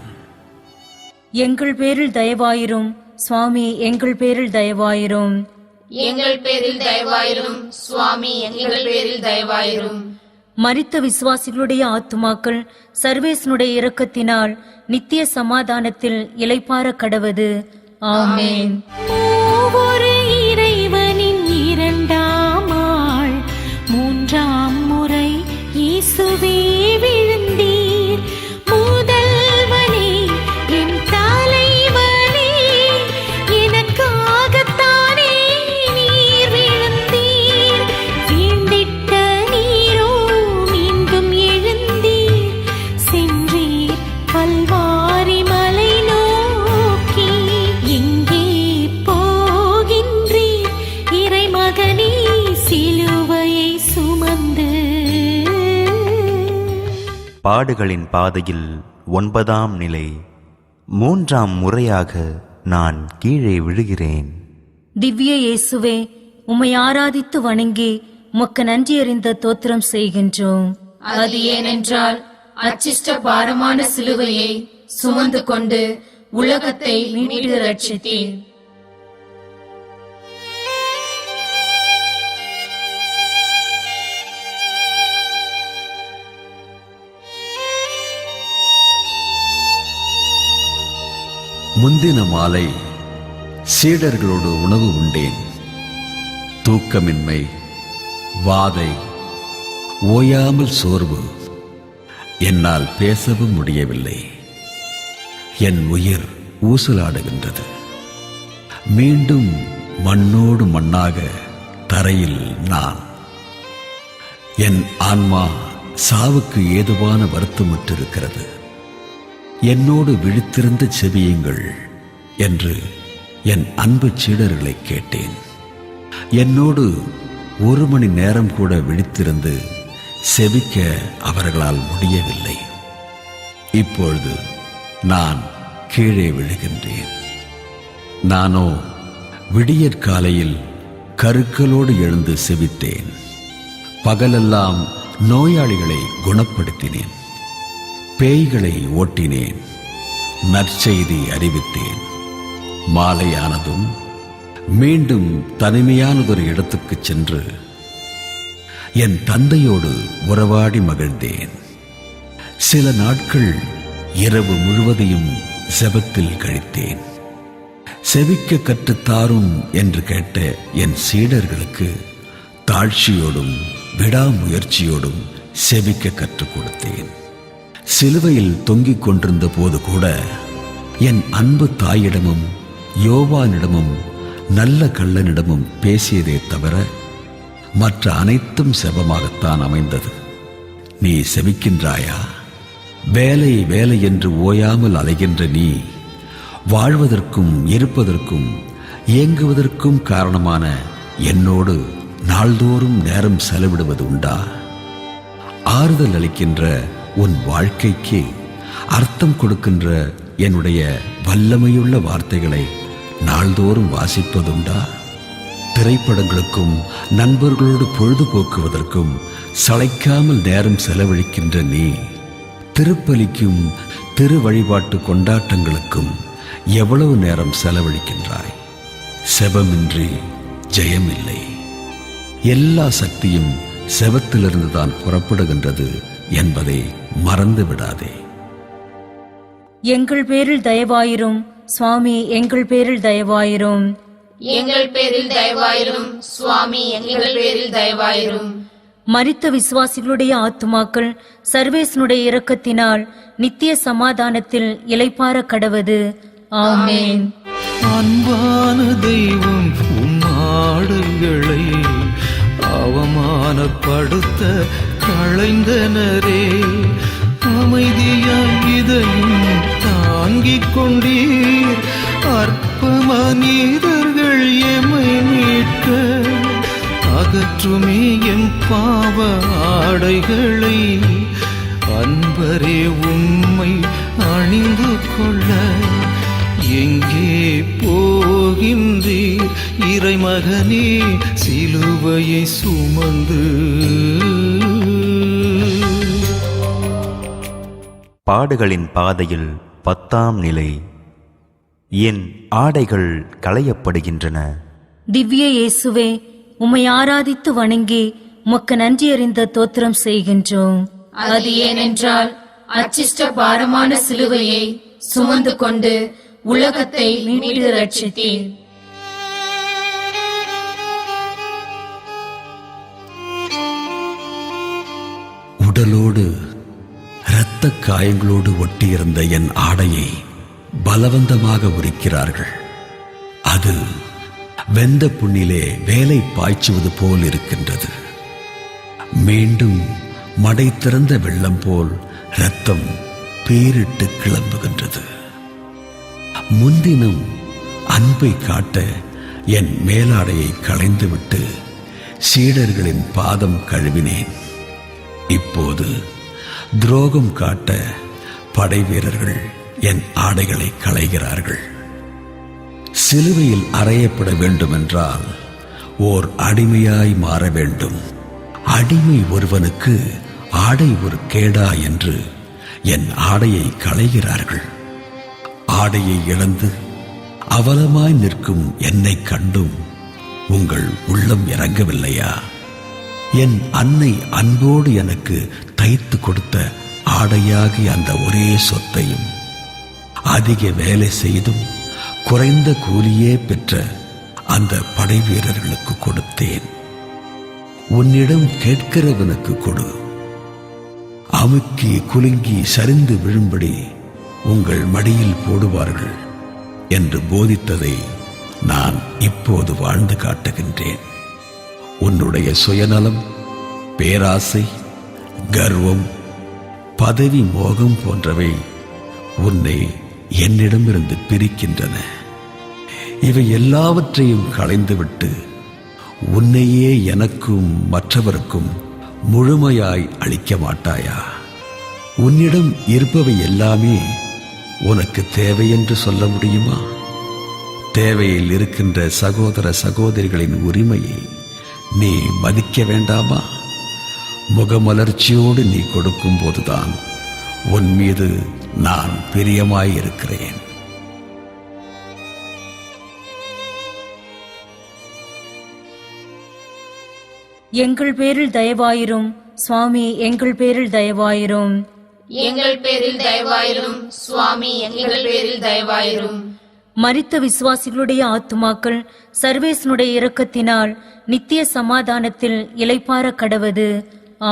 எங்கள் பேரில் தயவாயிரும் சுவாமி, எங்கள் பேரில் தயவாயிரும். எங்கள் பேரில் தயவாயிரும் சுவாமி, எங்கள் பேரில் தயவாயிரும். மரித்த விசுவாசிகளுடைய ஆத்துமாக்கள் சர்வேசனுடைய இரக்கத்தினால் நித்திய சமாதானத்தில் இளைப்பாற கடவது. ஆமென். ஒவ்வொரு இறைவனின் இரண்டாம் ஆள் மூன்றாம் முறை இயேசுவே விழுந்தீர். முதல்வனே என் தலைவனே, எனக்காகத்தானே நீர் விழுந்தீர். வீழ்ந்திட்ட நீரோ மீண்டும் எழுந்தீர். சென்றீர் கல்வாரி மலை நோக்கி. எங்கே போகின்றீர் இறைமகனே சிலுவையை சுமந்து? பாடுகளின் பாதையில் 9ஆம் நிலை. 3ஆம் முறையாக நான் கீழே விழுகிறேன். திவ்ய இயேசுவே, உம்மை ஆராதித்து வணங்கி உமக்கு நன்றியறிந்த தோத்திரம் செய்கின்றோம். அது ஏனென்றால் அச்சிஷ்ட பாரமான சிலுவையை சுமந்து கொண்டு உலகத்தை மீட்டு ரட்சித்தீர். முந்தின மாலை சீடர்களோடு உணவு உண்டேன். தூக்கமின்மை, வாதை, ஓயாமல் சோர்வு, என்னால் பேசவும் முடியவில்லை. என் உயிர் ஊசலாடுகின்றது. மீண்டும் மண்ணோடு மண்ணாக தரையில் நான். என் ஆன்மா சாவுக்கு ஏதுவான வருத்தமுற்றிருக்கிறது. என்னோடு விழித்திருந்து செவியுங்கள் என்று என் அன்பு சீடர்களை கேட்டேன். என்னோடு 1 மணி நேரம் கூட விழித்திருந்து செவிக்க அவர்களால் முடியவில்லை. இப்பொழுது நான் கீழே விழுகின்றேன். நானோ விடியற்காலையில் கருக்களோடு எழுந்து செவித்தேன். பகலெல்லாம் நோயாளிகளை குணப்படுத்தினேன். பேய்களை ஓட்டினேன். நற்செய்தி அறிவித்தேன். மாலையானதும் மீண்டும் தனிமையானதொரு இடத்துக்கு சென்று என் தந்தையோடு உறவாடி மகிழ்ந்தேன். சில நாட்கள் இரவு முழுவதையும் செபத்தில் கழித்தேன். செவிக்க கற்றுத்தாரும் என்று கேட்ட என் சீடர்களுக்கு தாழ்ச்சியோடும் விடாமுயற்சியோடும் செவிக்க கற்றுக் கொடுத்தேன். சிலுவையில் தொங்கிக் கொண்டிருந்த போது கூட என் அன்பு தாயிடமும் யோவானிடமும் நல்ல கள்ளனிடமும் பேசியதே தவிர மற்ற அனைத்தும் செபமாகத்தான் அமைந்தது. நீ செபிக்கின்றாயா? வேலை வேலை என்று ஓயாமல் அலைகின்ற நீ வாழ்வதற்கும் இருப்பதற்கும் இயங்குவதற்கும் காரணமான என்னோடு நாள்தோறும் நேரம் செலவிடுவது உண்டா? ஆறுதல் அளிக்கின்ற உன் வாழ்க்கைக்கு அர்த்தம் கொடுக்கின்ற என்னுடைய வல்லமையுள்ள வார்த்தைகளை நாள்தோறும் வாசிப்பதுண்டா? திரைப்படங்களுக்கும் நண்பர்களோடு பொழுதுபோக்குவதற்கும் சளைக்காமல் நேரம் செலவழிக்கின்ற நீ திருப்பலிக்கும் திரு வழிபாட்டு கொண்டாட்டங்களுக்கும் எவ்வளவு நேரம் செலவழிக்கின்றாய்? செபமின்றி ஜெயமில்லை. எல்லா சக்தியும் செபத்திலிருந்து தான் புறப்படுகின்றது என்பதை மறந்து விடாதே. எங்கள் பேரில் தயவாயிரும் சுவாமி, எங்கள் பேரில் தயவாயிரும். எங்கள் பேரில் தயவாயிரும் சுவாமி, எங்கள் பேரில் தயவாயிரும். மரித்த விசுவாசிகளுடைய ஆத்துமாக்கள் சர்வேசனுடைய இரக்கத்தினால் நித்திய சமாதானத்தில் இளைப்பாற கடவது. ஆமென். அன்பான தெய்வம் உம்மாடுகளை அவமானப்படுத்த களைந்தனரே, அமைதியாய் இதையும் தாங்கிக் கொண்டீர். அற்ப மனிதர்கள் எமை மீட்க அகற்றுமே எம் பாவ ஆடைகளை. அன்பரே உம்மை அணிந்து கொள்ள எங்கே போகின்றீர்? இறைமகனே சிலுவையை சுமந்து பாடுகளின் பாதையில் 10ஆம் நிலை. என் ஆடைகள் களையப்படுகின்றன. திவ்ய இயேசுவே, உம்மை ஆராதித்து வணங்கி உமக்கு நன்றி அறிந்த தோத்திரம் செய்கின்றோம். அது ஏனென்றால் அச்சிஷ்ட பாரமான சிலுவையை சுமந்து கொண்டு உலகத்தை மீட்டு ரட்சித்தீர். உடலோடு இரத்த காயங்களோடு ஒட்டியிருந்த என் ஆடையை பலவந்தமாக உரிக்கிறார்கள். அது வெந்த புண்ணிலே வேலை பாய்ச்சுவது போல் இருக்கின்றது. மீண்டும் மடை திறந்த வெள்ளம் போல் இரத்தம் பேரிட்டு கிளம்புகின்றது. முன்தினம் அன்பை காட்ட என் மேலாடையை களைந்துவிட்டு சீடர்களின் பாதம் கழுவினேன். இப்போது துரோகம் காட்ட படை வீரர்கள் என் ஆடைகளை களைகிறார்கள். சிலுவையில் அறையப்பட வேண்டுமென்றால் ஓர் அடிமையாய் மாற வேண்டும். அடிமை ஒருவனுக்கு ஆடை ஒரு கேடா என்று என் ஆடையை களைகிறார்கள். ஆடையை இழந்து அவலமாய் நிற்கும் என்னை கண்டும் உங்கள் உள்ளம் இறங்கவில்லையா? என் அன்னை அன்போடு எனக்கு தைத்து கொடுத்த ஆடையாகி அந்த ஒரே சொத்தையும் அதிக வேலை செய்தும் குறைந்த கூலியே பெற்ற அந்த படை வீரர்களுக்கு கொடுத்தேன். உன்னிடம் கேட்கிறவனுக்கு கொடு, அமுக்கி குலுங்கி சரிந்து விழும்படி உங்கள் மடியில் போடுவார்கள் என்று போதித்ததை நான் இப்போது வாழ்ந்து காட்டுகின்றேன். உன்னுடைய சுயநலம், பேராசை, கர்வம், பதவி மோகம் போன்றவை உன்னை என்னிடமிருந்து பிரிக்கின்றன. இவை எல்லாவற்றையும் களைந்துவிட்டு உன்னையே எனக்கும் மற்றவருக்கும் முழுமையாய் அளிக்க மாட்டாயா? உன்னிடம் இருப்பவை எல்லாமே உனக்கு தேவை என்று சொல்ல முடியுமா? தேவையில் இருக்கின்ற சகோதர சகோதரிகளின் உரிமையை நீ மதிக்க வேண்டாமா? முகமலர்ச்சியோடு நீ கொடுக்கும் போதுதான் உன் மீது நான் பிரியமாயிருக்கிறேன். எங்கள் பேரில் தயவாயிரும் சுவாமி, எங்கள் பேரில் தயவாயிரும். எங்கள் பேரில் தயவாயிரும் சுவாமி, எங்கள் பேரில் தயவாயிரும். மரித்த விசுவாசிகளுடைய ஆத்துமாக்கள் சர்வேசனுடைய இரக்கத்தினால் நித்திய சமாதானத்தில் இளைப்பாற கடவது.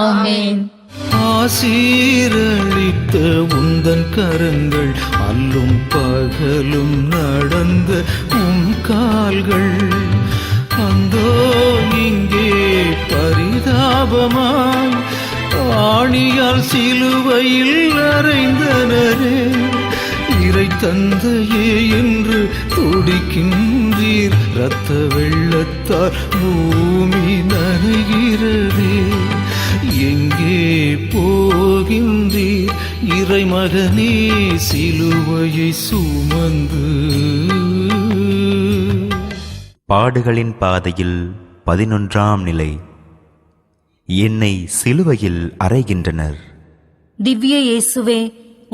ஆமென். ஆசீரளித்த உந்தன் கரங்கள், அல்லும் பகலும் நடந்த உம் கால்கள், அந்தோ இங்கே பரிதாபமாய் ஆணியால் சிலுவையில் அறைந்தனரே. இறை தந்தையே என்று துடிக்கின்றீர், இரத்த வெள்ளத்தால் பூமி நனைகிறதே. எங்கே போகின்றீர் இறைமகனே சிலுவையை சுமந்து? பாடுகளின் பாதையில் 11ஆம் நிலை. என்னை சிலுவையில் அறைகின்றனர். திவ்ய இயேசுவே,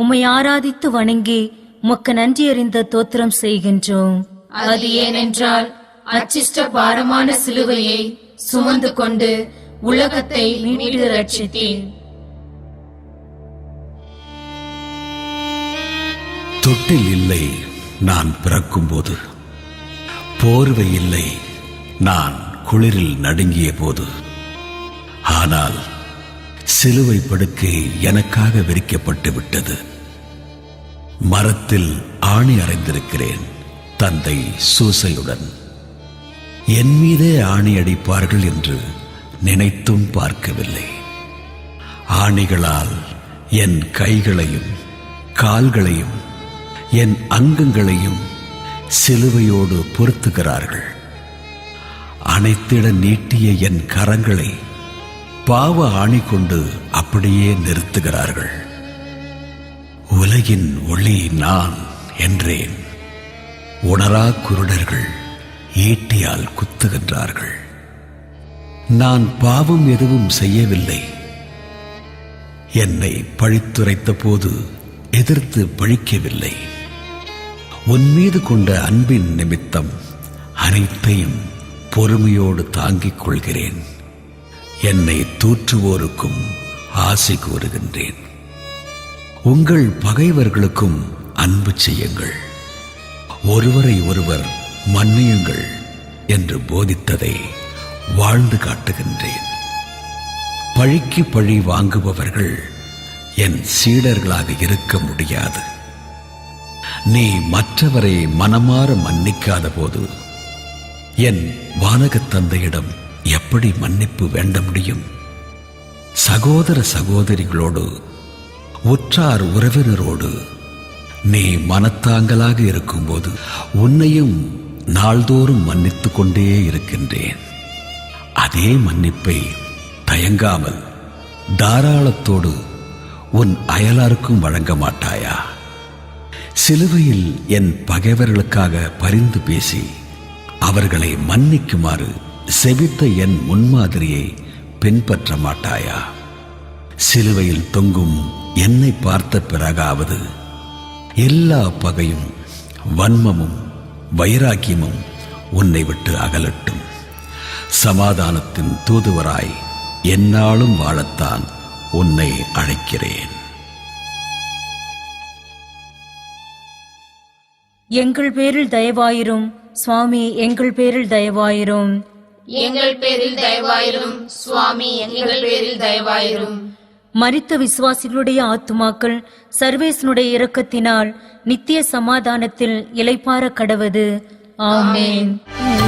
உம்மை ஆராதித்து வணங்கி உமக்கு நன்றி அறிந்த தோத்திரம் செய்கின்றோம். அது ஏனென்றால் அச்சிஷ்ட பாரமான சிலுவையை சுமந்து கொண்டு உலகத்தை மீட்டு ரட்சித்தீர். தொட்டில் இல்லை நான் பிறக்கும்போது, போர்வை இல்லை நான் குளிரில் நடுங்கிய போது. ஆனால் சிலுவை படுக்கை எனக்காக விரிக்கப்பட்டு விட்டது. மரத்தில் ஆணி அறைந்திருக்கிறேன் தந்தை சூசையுடன். என் மீதே ஆணி அடிப்பார்கள் என்று நினைத்தும் பார்க்கவில்லை. ஆணிகளால் என் கைகளையும் கால்களையும் என் அங்கங்களையும் சிலுவையோடு பொருத்துகிறார்கள். அணைத்திட நீட்டிய என் கரங்களை பாவ ஆணி கொண்டு அப்படியே நிறுத்துகிறார்கள். உலகின் ஒளி நான் என்றேன். உணரா குருடர்கள் ஈட்டியால் குத்துகின்றார்கள். நான் பாவம் எதுவும் செய்யவில்லை. என்னை பழித்துரைத்த போது எதிர்த்து பழிக்கவில்லை. உன் மீது கொண்ட அன்பின் நிமித்தம் அனைத்தையும் பொறுமையோடு தாங்கிக் கொள்கிறேன். என்னை தூற்றுவோருக்கும் ஆசை கூறுகின்றேன். உங்கள் பகைவர்களுக்கும் அன்பு செய்யுங்கள், ஒருவரை ஒருவர் மன்னியுங்கள் என்று போதித்ததை வாழ்ந்து காட்டுகின்றேன். பழிக்கு பழி வாங்குபவர்கள் என் சீடர்களாக இருக்க முடியாது. நீ மற்றவரை மனமாற மன்னிக்காத போது என் வானகத் தந்தையிடம் எப்படி மன்னிப்பு வேண்ட முடியும்? சகோதர சகோதரிகளோடு, உற்றார் உறவினரோடு நீ மனத்தாங்கலாக இருக்கும்போது உன்னையும் நாள்தோறும் மன்னித்துக் கொண்டே இருக்கின்றேன். அதே மன்னிப்பை தயங்காமல் தாராளத்தோடு உன் அயலாருக்கும் வழங்க மாட்டாயா? சிலுவையில் என் பகைவர்களுக்காக பரிந்து பேசி அவர்களை மன்னிக்குமாறு செபித்த என் முன்மாதிரியை பின்பற்ற மாட்டாயா? சிலுவையில் தொங்கும் என்னை பார்த்த பிறகாவது எல்லா பகையும், வன்மமும், வைராக்கியமும் உன்னை விட்டு அகலட்டும். சமாதானத்தின் தூதுவராய் எந்நாளும் வாழத்தான் உன்னை அழைக்கிறேன். எங்கள் பேரில் தயவாயிரும் சுவாமி, எங்கள் பேரில் தயவாயிரும். எங்கள் பேரில் தயவாயிரும் சுவாமி, எங்கள் பேரில் தயவாயிரும். மரித்த விசுவாசிகளுடைய ஆத்துமாக்கள் சர்வேசனுடைய இரக்கத்தினால் நித்திய சமாதானத்தில் இளைப்பாற கடவது. ஆமென்.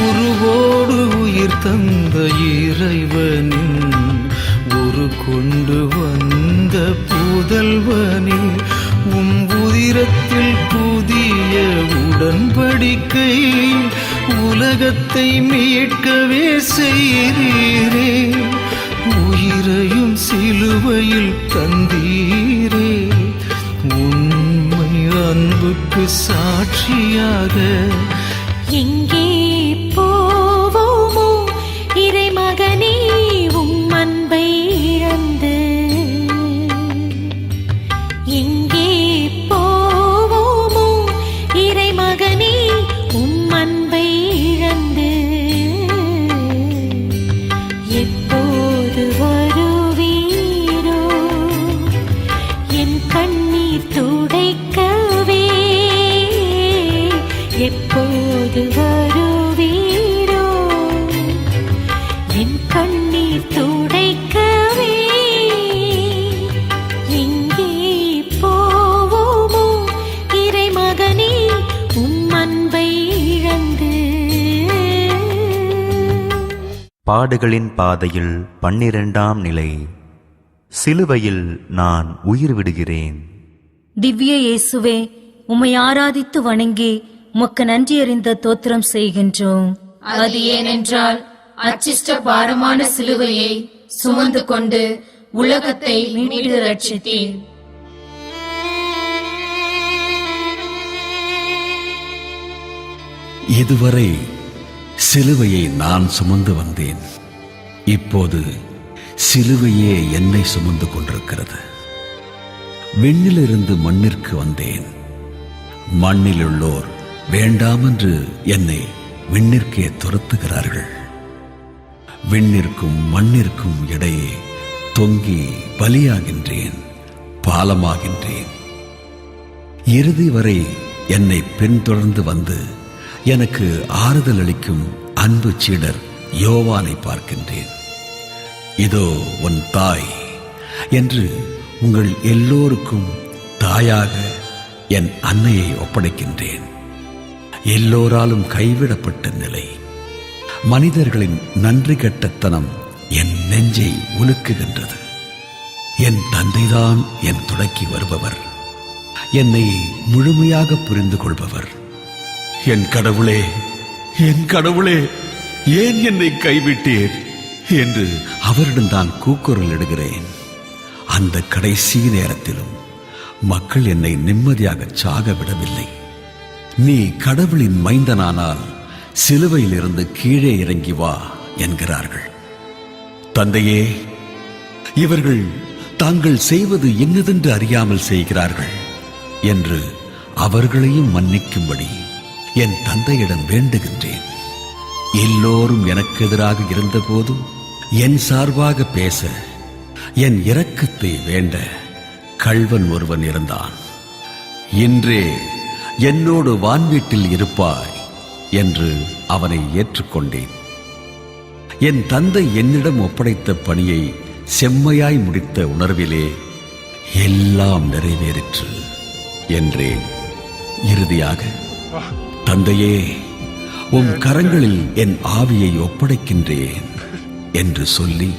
உருவோடு உயிர் தந்த இறைவனின் ஒரு கொண்டு வந்த புதல்வனே, உம் உதிரத்தில் புதிய உடன்படிக்கை உலகத்தை மீட்கவே செய்கிறீரே. உயிரையும் சிலுவையில் தந்தீரே, உண்மை அன்புக்கு சாட்சியாக எங்கே போவோமோ இறைமகனே உம் அன்பை இழந்து? எங்கே போவோமோ இறைமகனே உம் அன்பை இழந்து? எப்போது வருவீரோ என் கண்ணீர் துடைக்கவே? எப்போது வருவீரோ என் கண்ணீர் துடைக்கவே? எங்கே போவோமோ இறைமகனே உம் அன்பை இழந்து? பாடுகளின் பாதையில் 12ஆம் நிலை. சிலுவையில் நான் உயிர் விடுகிறேன். திவ்ய இயேசுவே, உம்மை ஆராதித்து வணங்கி உமக்கு நன்றியறிந்த தோத்திரம் செய்கின்றோம். அது ஏனென்றால் அச்சிஷ்ட பாரமான சிலுவையை சுமந்து கொண்டு உலகத்தை மீட்டு ரட்சித்தீர். இதுவரை சிலுவையை நான் சுமந்து வந்தேன். இப்போது சிலுவையே என்னை சுமந்து கொண்டிருக்கிறது. விண்ணிலிருந்து மண்ணிற்கு வந்தேன். மண்ணிலுள்ளோர் வேண்டாமென்று என்னை விண்ணிற்கே துரத்துகிறார்கள். விண்ணிற்கும் மண்ணிற்கும் இடையே தொங்கி பலியாகின்றேன், பாலமாகின்றேன். இறுதி வரை என்னை பின்தொடர்ந்து வந்து எனக்கு ஆறுதல் அளிக்கும் அன்பு சீடர் யோவானை பார்க்கின்றேன். இதோ உன் தாய் என்று உங்கள் எல்லோருக்கும் தாயாக என் அன்னையை ஒப்படைக்கின்றேன். எல்லோராலும் கைவிடப்பட்ட நிலை, மனிதர்களின் நன்றி கெட்டத்தனம் என் நெஞ்சை உலுக்குகின்றது. என் தந்தைதான் என் துணைக்கு வருபவர், என்னை முழுமையாக புரிந்து கொள்பவர். என் கடவுளே, என் கடவுளே, ஏன் என்னை கைவிட்டீர் என்று அவரிடம் தான் கூக்குரல் இடுகிறேன். அந்த கடைசி நேரத்திலும் மக்கள் என்னை நிம்மதியாக சாக விடவில்லை. நீ கடவுளின் மைந்தனானால் சிலுவையிலிருந்து கீழே இறங்கி வா என்கிறார்கள். தந்தையே, இவர்கள் தாங்கள் செய்வது என்னதென்று அறியாமல் செய்கிறார்கள். என்று அவர்களையும் மன்னிக்கும்படி என் தந்தையிடம் வேண்டுகின்றேன். எல்லோரும் எனக்கு எதிராக இருந்தபோதும் என் சார்பாக பேச, என் இரக்கத்தை வேண்ட கள்வன் ஒருவன் இருந்தான். இன்றே என்னோடு வான்வீட்டில் இருப்பாய் என்று அவனை ஏற்றுக்கொண்டேன். என் தந்தை என்னிடம் ஒப்படைத்த பணியை செம்மையாய் முடித்த உணர்விலே எல்லாம் நிறைவேறிற்று என்றேன். இறுதியாக, தந்தையே, உம் கரங்களில் என் ஆவியை ஒப்படைக்கின்றேன் என்று சொல்லி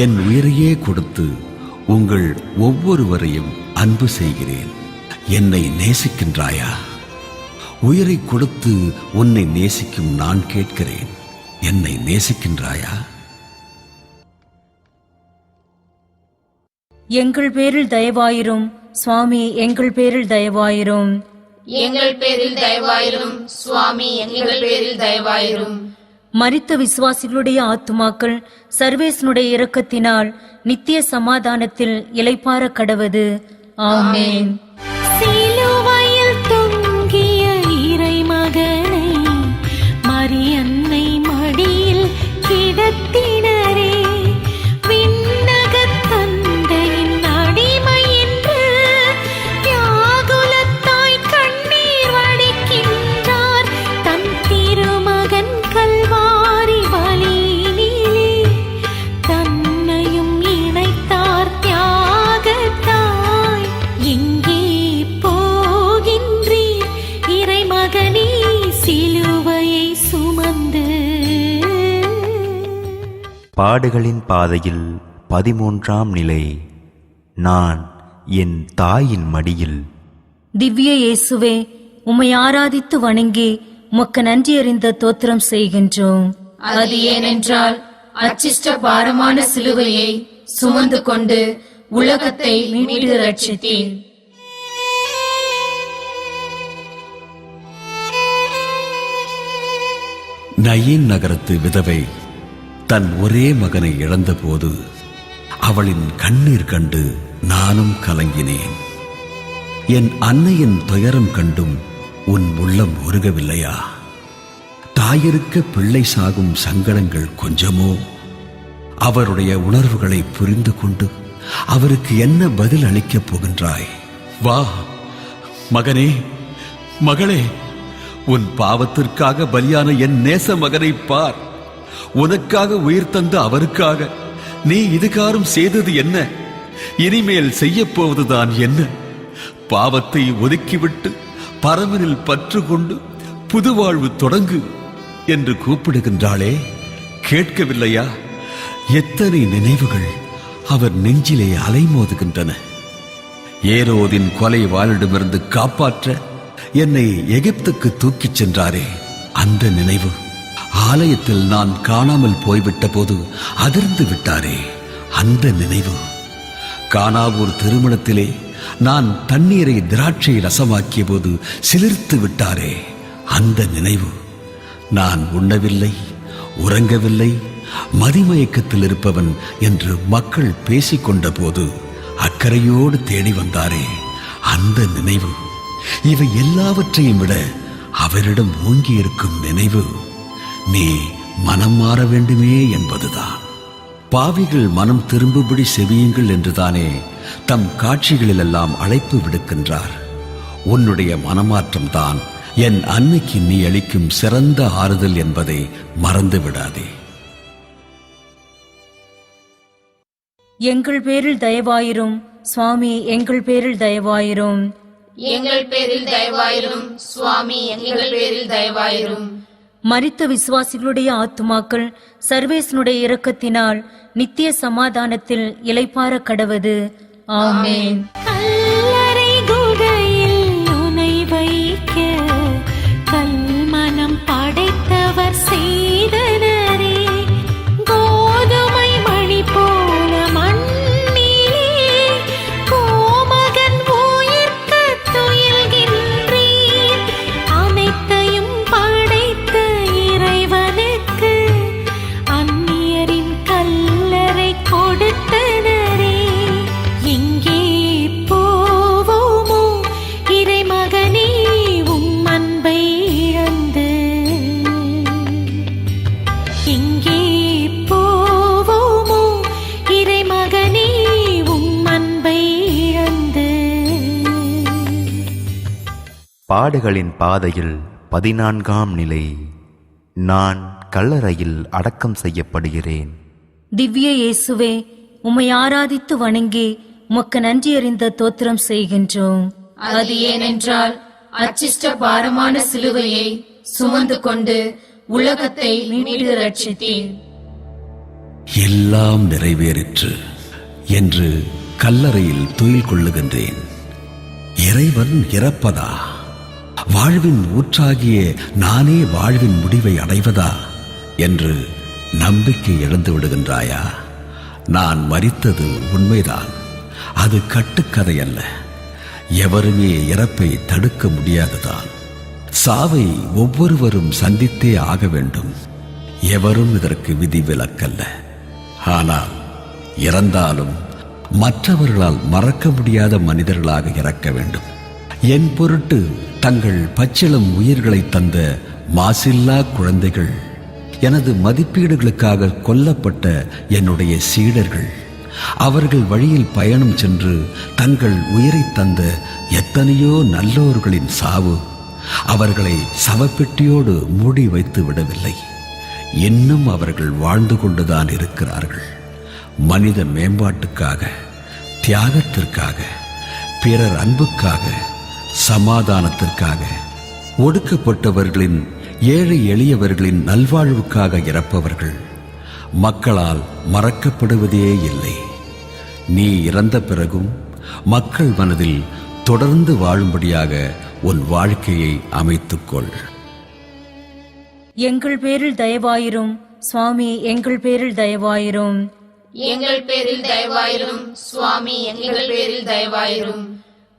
என் உயிரையே கொடுத்து உங்கள் ஒவ்வொருவரையும் அன்பு செய்கிறேன். என்னை நேசிக்கின்றாயா? உயிரை கொடுத்து உன்னை நேசிக்கும் நான் கேட்கிறேன், என்னை நேசிக்கின்றாயா? எங்கள் பேரில் தயவாயிரும் சுவாமி, எங்கள் பேரில் தயவாயிரும். எங்கள் பேரில் தயவாயிரும் சுவாமி, எங்கள் பேரில் தயவாயிரும். மரித்த விசுவாசிகளுடைய ஆத்துமாக்கள் சர்வேசனுடைய இரக்கத்தினால் நித்திய சமாதானத்தில் இளைப்பாற கடவது. ஆமென். சிலுவையில் தொங்கிய இறைமகனை மரியன்னை மடியில் கிடத்தினரே, விண்ணகத் தந்தையின் அடிமை என்று வியாகுலத்தாய் கண்ணீர் வடிக்கின்றார். தம் திருமகன் கல்வாரி பலியினிலே தன்னையும் இணைத்தார் தியாகத்தாய். எங்கே போகின்றீர் இறைமகனே, சிலுவையை சுமந்து? பாடுகளின் பாதையில் 13ஆம் நிலை. நான் என் தாயின் மடியில். திவ்ய இயேசுவே, உம்மை ஆராதித்து வணங்கி உமக்கு நன்றியறிந்த தோத்திரம் செய்கின்றோம். அது ஏனென்றால் அச்சிஷ்ட பாரமான சிலுவையை சுமந்து கொண்டு உலகத்தை மீட்டு ரட்சித்தீர். நயீன் நகரத்து விதவை தன் ஒரே மகனை இழந்தபோது அவளின் கண்ணீர் கண்டு நானும் கலங்கினேன். என் அன்னையின் துயரம் கண்டும் உன் உள்ளம் உருகவில்லையா? தாயிருக்க பிள்ளை சாகும் சங்கடங்கள் கொஞ்சமோ? அவருடைய உணர்வுகளை புரிந்து கொண்டு அவருக்கு என்ன பதில் அளிக்கப் போகின்றாய்? வா மகனே, மகளே, உன் பாவத்திற்காக பலியான என் நேச மகனை பார். உனக்காக உயிர் தந்த அவருக்காக நீ இதுகாரும் செய்தது என்ன? இனிமேல் செய்யப் போவதுதான் என்ன? பாவத்தை ஒதுக்கிவிட்டு பரமனில் பற்று கொண்டு புது வாழ்வு தொடங்கு என்று கூப்பிடுகின்றாளே, கேட்கவில்லையா? எத்தனை நினைவுகள் அவர் நெஞ்சிலே அலைமோதுகின்றன. ஏரோதின் கொலை வாளிடமிருந்து காப்பாற்ற என்னை எகிப்துக்கு தூக்கிச் சென்றாரே, அந்த நினைவு. ஆலயத்தில் நான் காணாமல் போய்விட்ட போது அதிர்ந்து விட்டாரே, அந்த நினைவு. கானாவூர் திருமணத்திலே நான் தண்ணீரை திராட்சை ரசமாக்கிய போது சிலிர்த்து விட்டாரே, அந்த நினைவு. நான் உண்ணவில்லை, உறங்கவில்லை, மதிமயக்கத்தில் இருப்பவன் என்று மக்கள் பேசிக்கொண்ட போது அக்கறையோடு தேடி வந்தாரே, அந்த நினைவு. இவை எல்லாவற்றையும் விட அவரிடம் ஓங்கி இருக்கும் நினைவு, நீ மனம் மாற வேண்டுமே என்பதுதான். பாவிகள் மனம் திரும்பும்படி செவியுங்கள் என்றுதானே தம் காட்சிகளிலெல்லாம் அழைப்பு விடுக்கின்றார். உன்னுடைய மனமாற்றம் தான் என் அன்னைக்கு நீ அளிக்கும் சிறந்த ஆறுதல் என்பதை மறந்து விடாதே. எங்கள் பேரில் தயவாயிரும் சுவாமி, எங்கள் பேரில் தயவாயிரும். எங்கள் பேரில் தயவாயிரும் சுவாமி, எங்கள் பேரில் தயவாயிரும். மரித்த விசுவாசிகளுடைய ஆத்துமாக்கள் சர்வேசனுடைய இரக்கத்தினால் நித்திய சமாதானத்தில் இளைப்பாற கடவது. ஆமென். கல்லறை குகையில் உனை வைக்க கல்மனம் படைத்தவர் செய்தனரே, கோதுமை மணி போல மண்ணிலே கோமகன் உயிர்க்க துயில்கின்றீர். அனைத்தையும் படைத்த இறைவனுக்கு அந்நியரின் கல்லறை கொடுத்தனரே, எங்கே போ பாடுகளின் பாதையில் 14ஆம் நிலை. நான் கல்லறையில் அடக்கம் செய்யப்படுகிறேன். திவ்ய இயேசுவே, உம்மை ஆராதித்து வணங்கி உமக்கு நன்றி அறிந்த தோத்திரம் செய்கின்றோம். அது ஏனென்றால் அச்சிஷ்ட பாரமான சிலுவையை சுமந்து கொண்டு உலகத்தை மீட்டு ரட்சித்தீர். எல்லாம் நிறைவேறிற்று என்று கல்லறையில் துயில் கொள்ளுகின்றேன். இறைவன் இறப்பதா? வாழ்வின் ஊற்றாகிய நானே வாழ்வின் முடிவை அடைவதா என்று நம்பிக்கை இழந்து விடுகின்றாயா? நான் மரித்தது உண்மைதான், அது கட்டுக்கதை அல்ல. எவருமே இறப்பை தடுக்க முடியாதுதான். சாவை ஒவ்வொருவரும் சந்தித்தே ஆக வேண்டும். எவரும் இதற்கு விதிவிலக்கல்ல. ஆனால் இறந்தாலும் மற்றவர்களால் மறக்க முடியாத மனிதர்களாக இறக்க வேண்டும். என் பொருட்டு தங்கள் பச்சிளம் உயிர்களை தந்த மாசில்லா குழந்தைகள், எனது மதிப்பீடுகளுக்காக கொல்லப்பட்ட என்னுடைய சீடர்கள், அவர்கள் வழியில் பயணம் சென்று தங்கள் உயிரை தந்த எத்தனையோ நல்லோர்களின் சாவு அவர்களை சவப்பெட்டியோடு மூடி வைத்து விடவில்லை. இன்னும் அவர்கள் வாழ்ந்து கொண்டுதான் இருக்கிறார்கள். மனித மேம்பாட்டுக்காக, தியாகத்திற்காக, பிறர் அன்புக்காக, சமாதானத்திற்காக, ஒடுக்கப்பட்டவர்களின், ஏழை எளியவர்களின் நல்வாழ்வுக்காக இறப்பவர்கள் மக்களால் மறக்கப்படுவதே இல்லை. நீ இறந்த பிறகும் மக்கள் மனதில் தொடர்ந்து வாழும்படியாக உன் வாழ்க்கையை அமைத்துக்கொள். எங்கள் பேரில் தயவாயிரும் சுவாமி, எங்கள் பேரில் தயவாயிரும். எங்கள் பேரில் தயவாயிரும் சுவாமி, எங்கள் பேரில் தயவாயிரும்.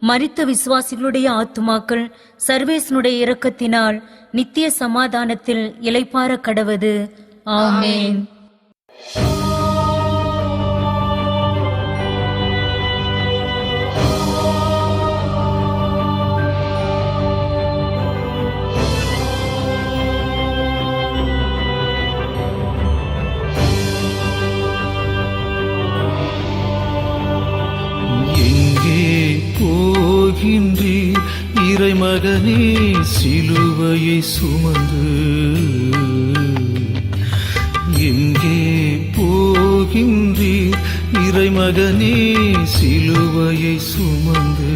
மரித்த விசுவாசிகளுடைய ஆத்துமாக்கள் சர்வேசனுடைய இரக்கத்தினால் நித்திய சமாதானத்தில் இளைப்பாற கடவது. ஆமென். போகின்றீர் இறைமகனே சிலுவையை சுமந்து? எங்கே போகின்றீர் இறைமகனே சிலுவையை சுமந்து?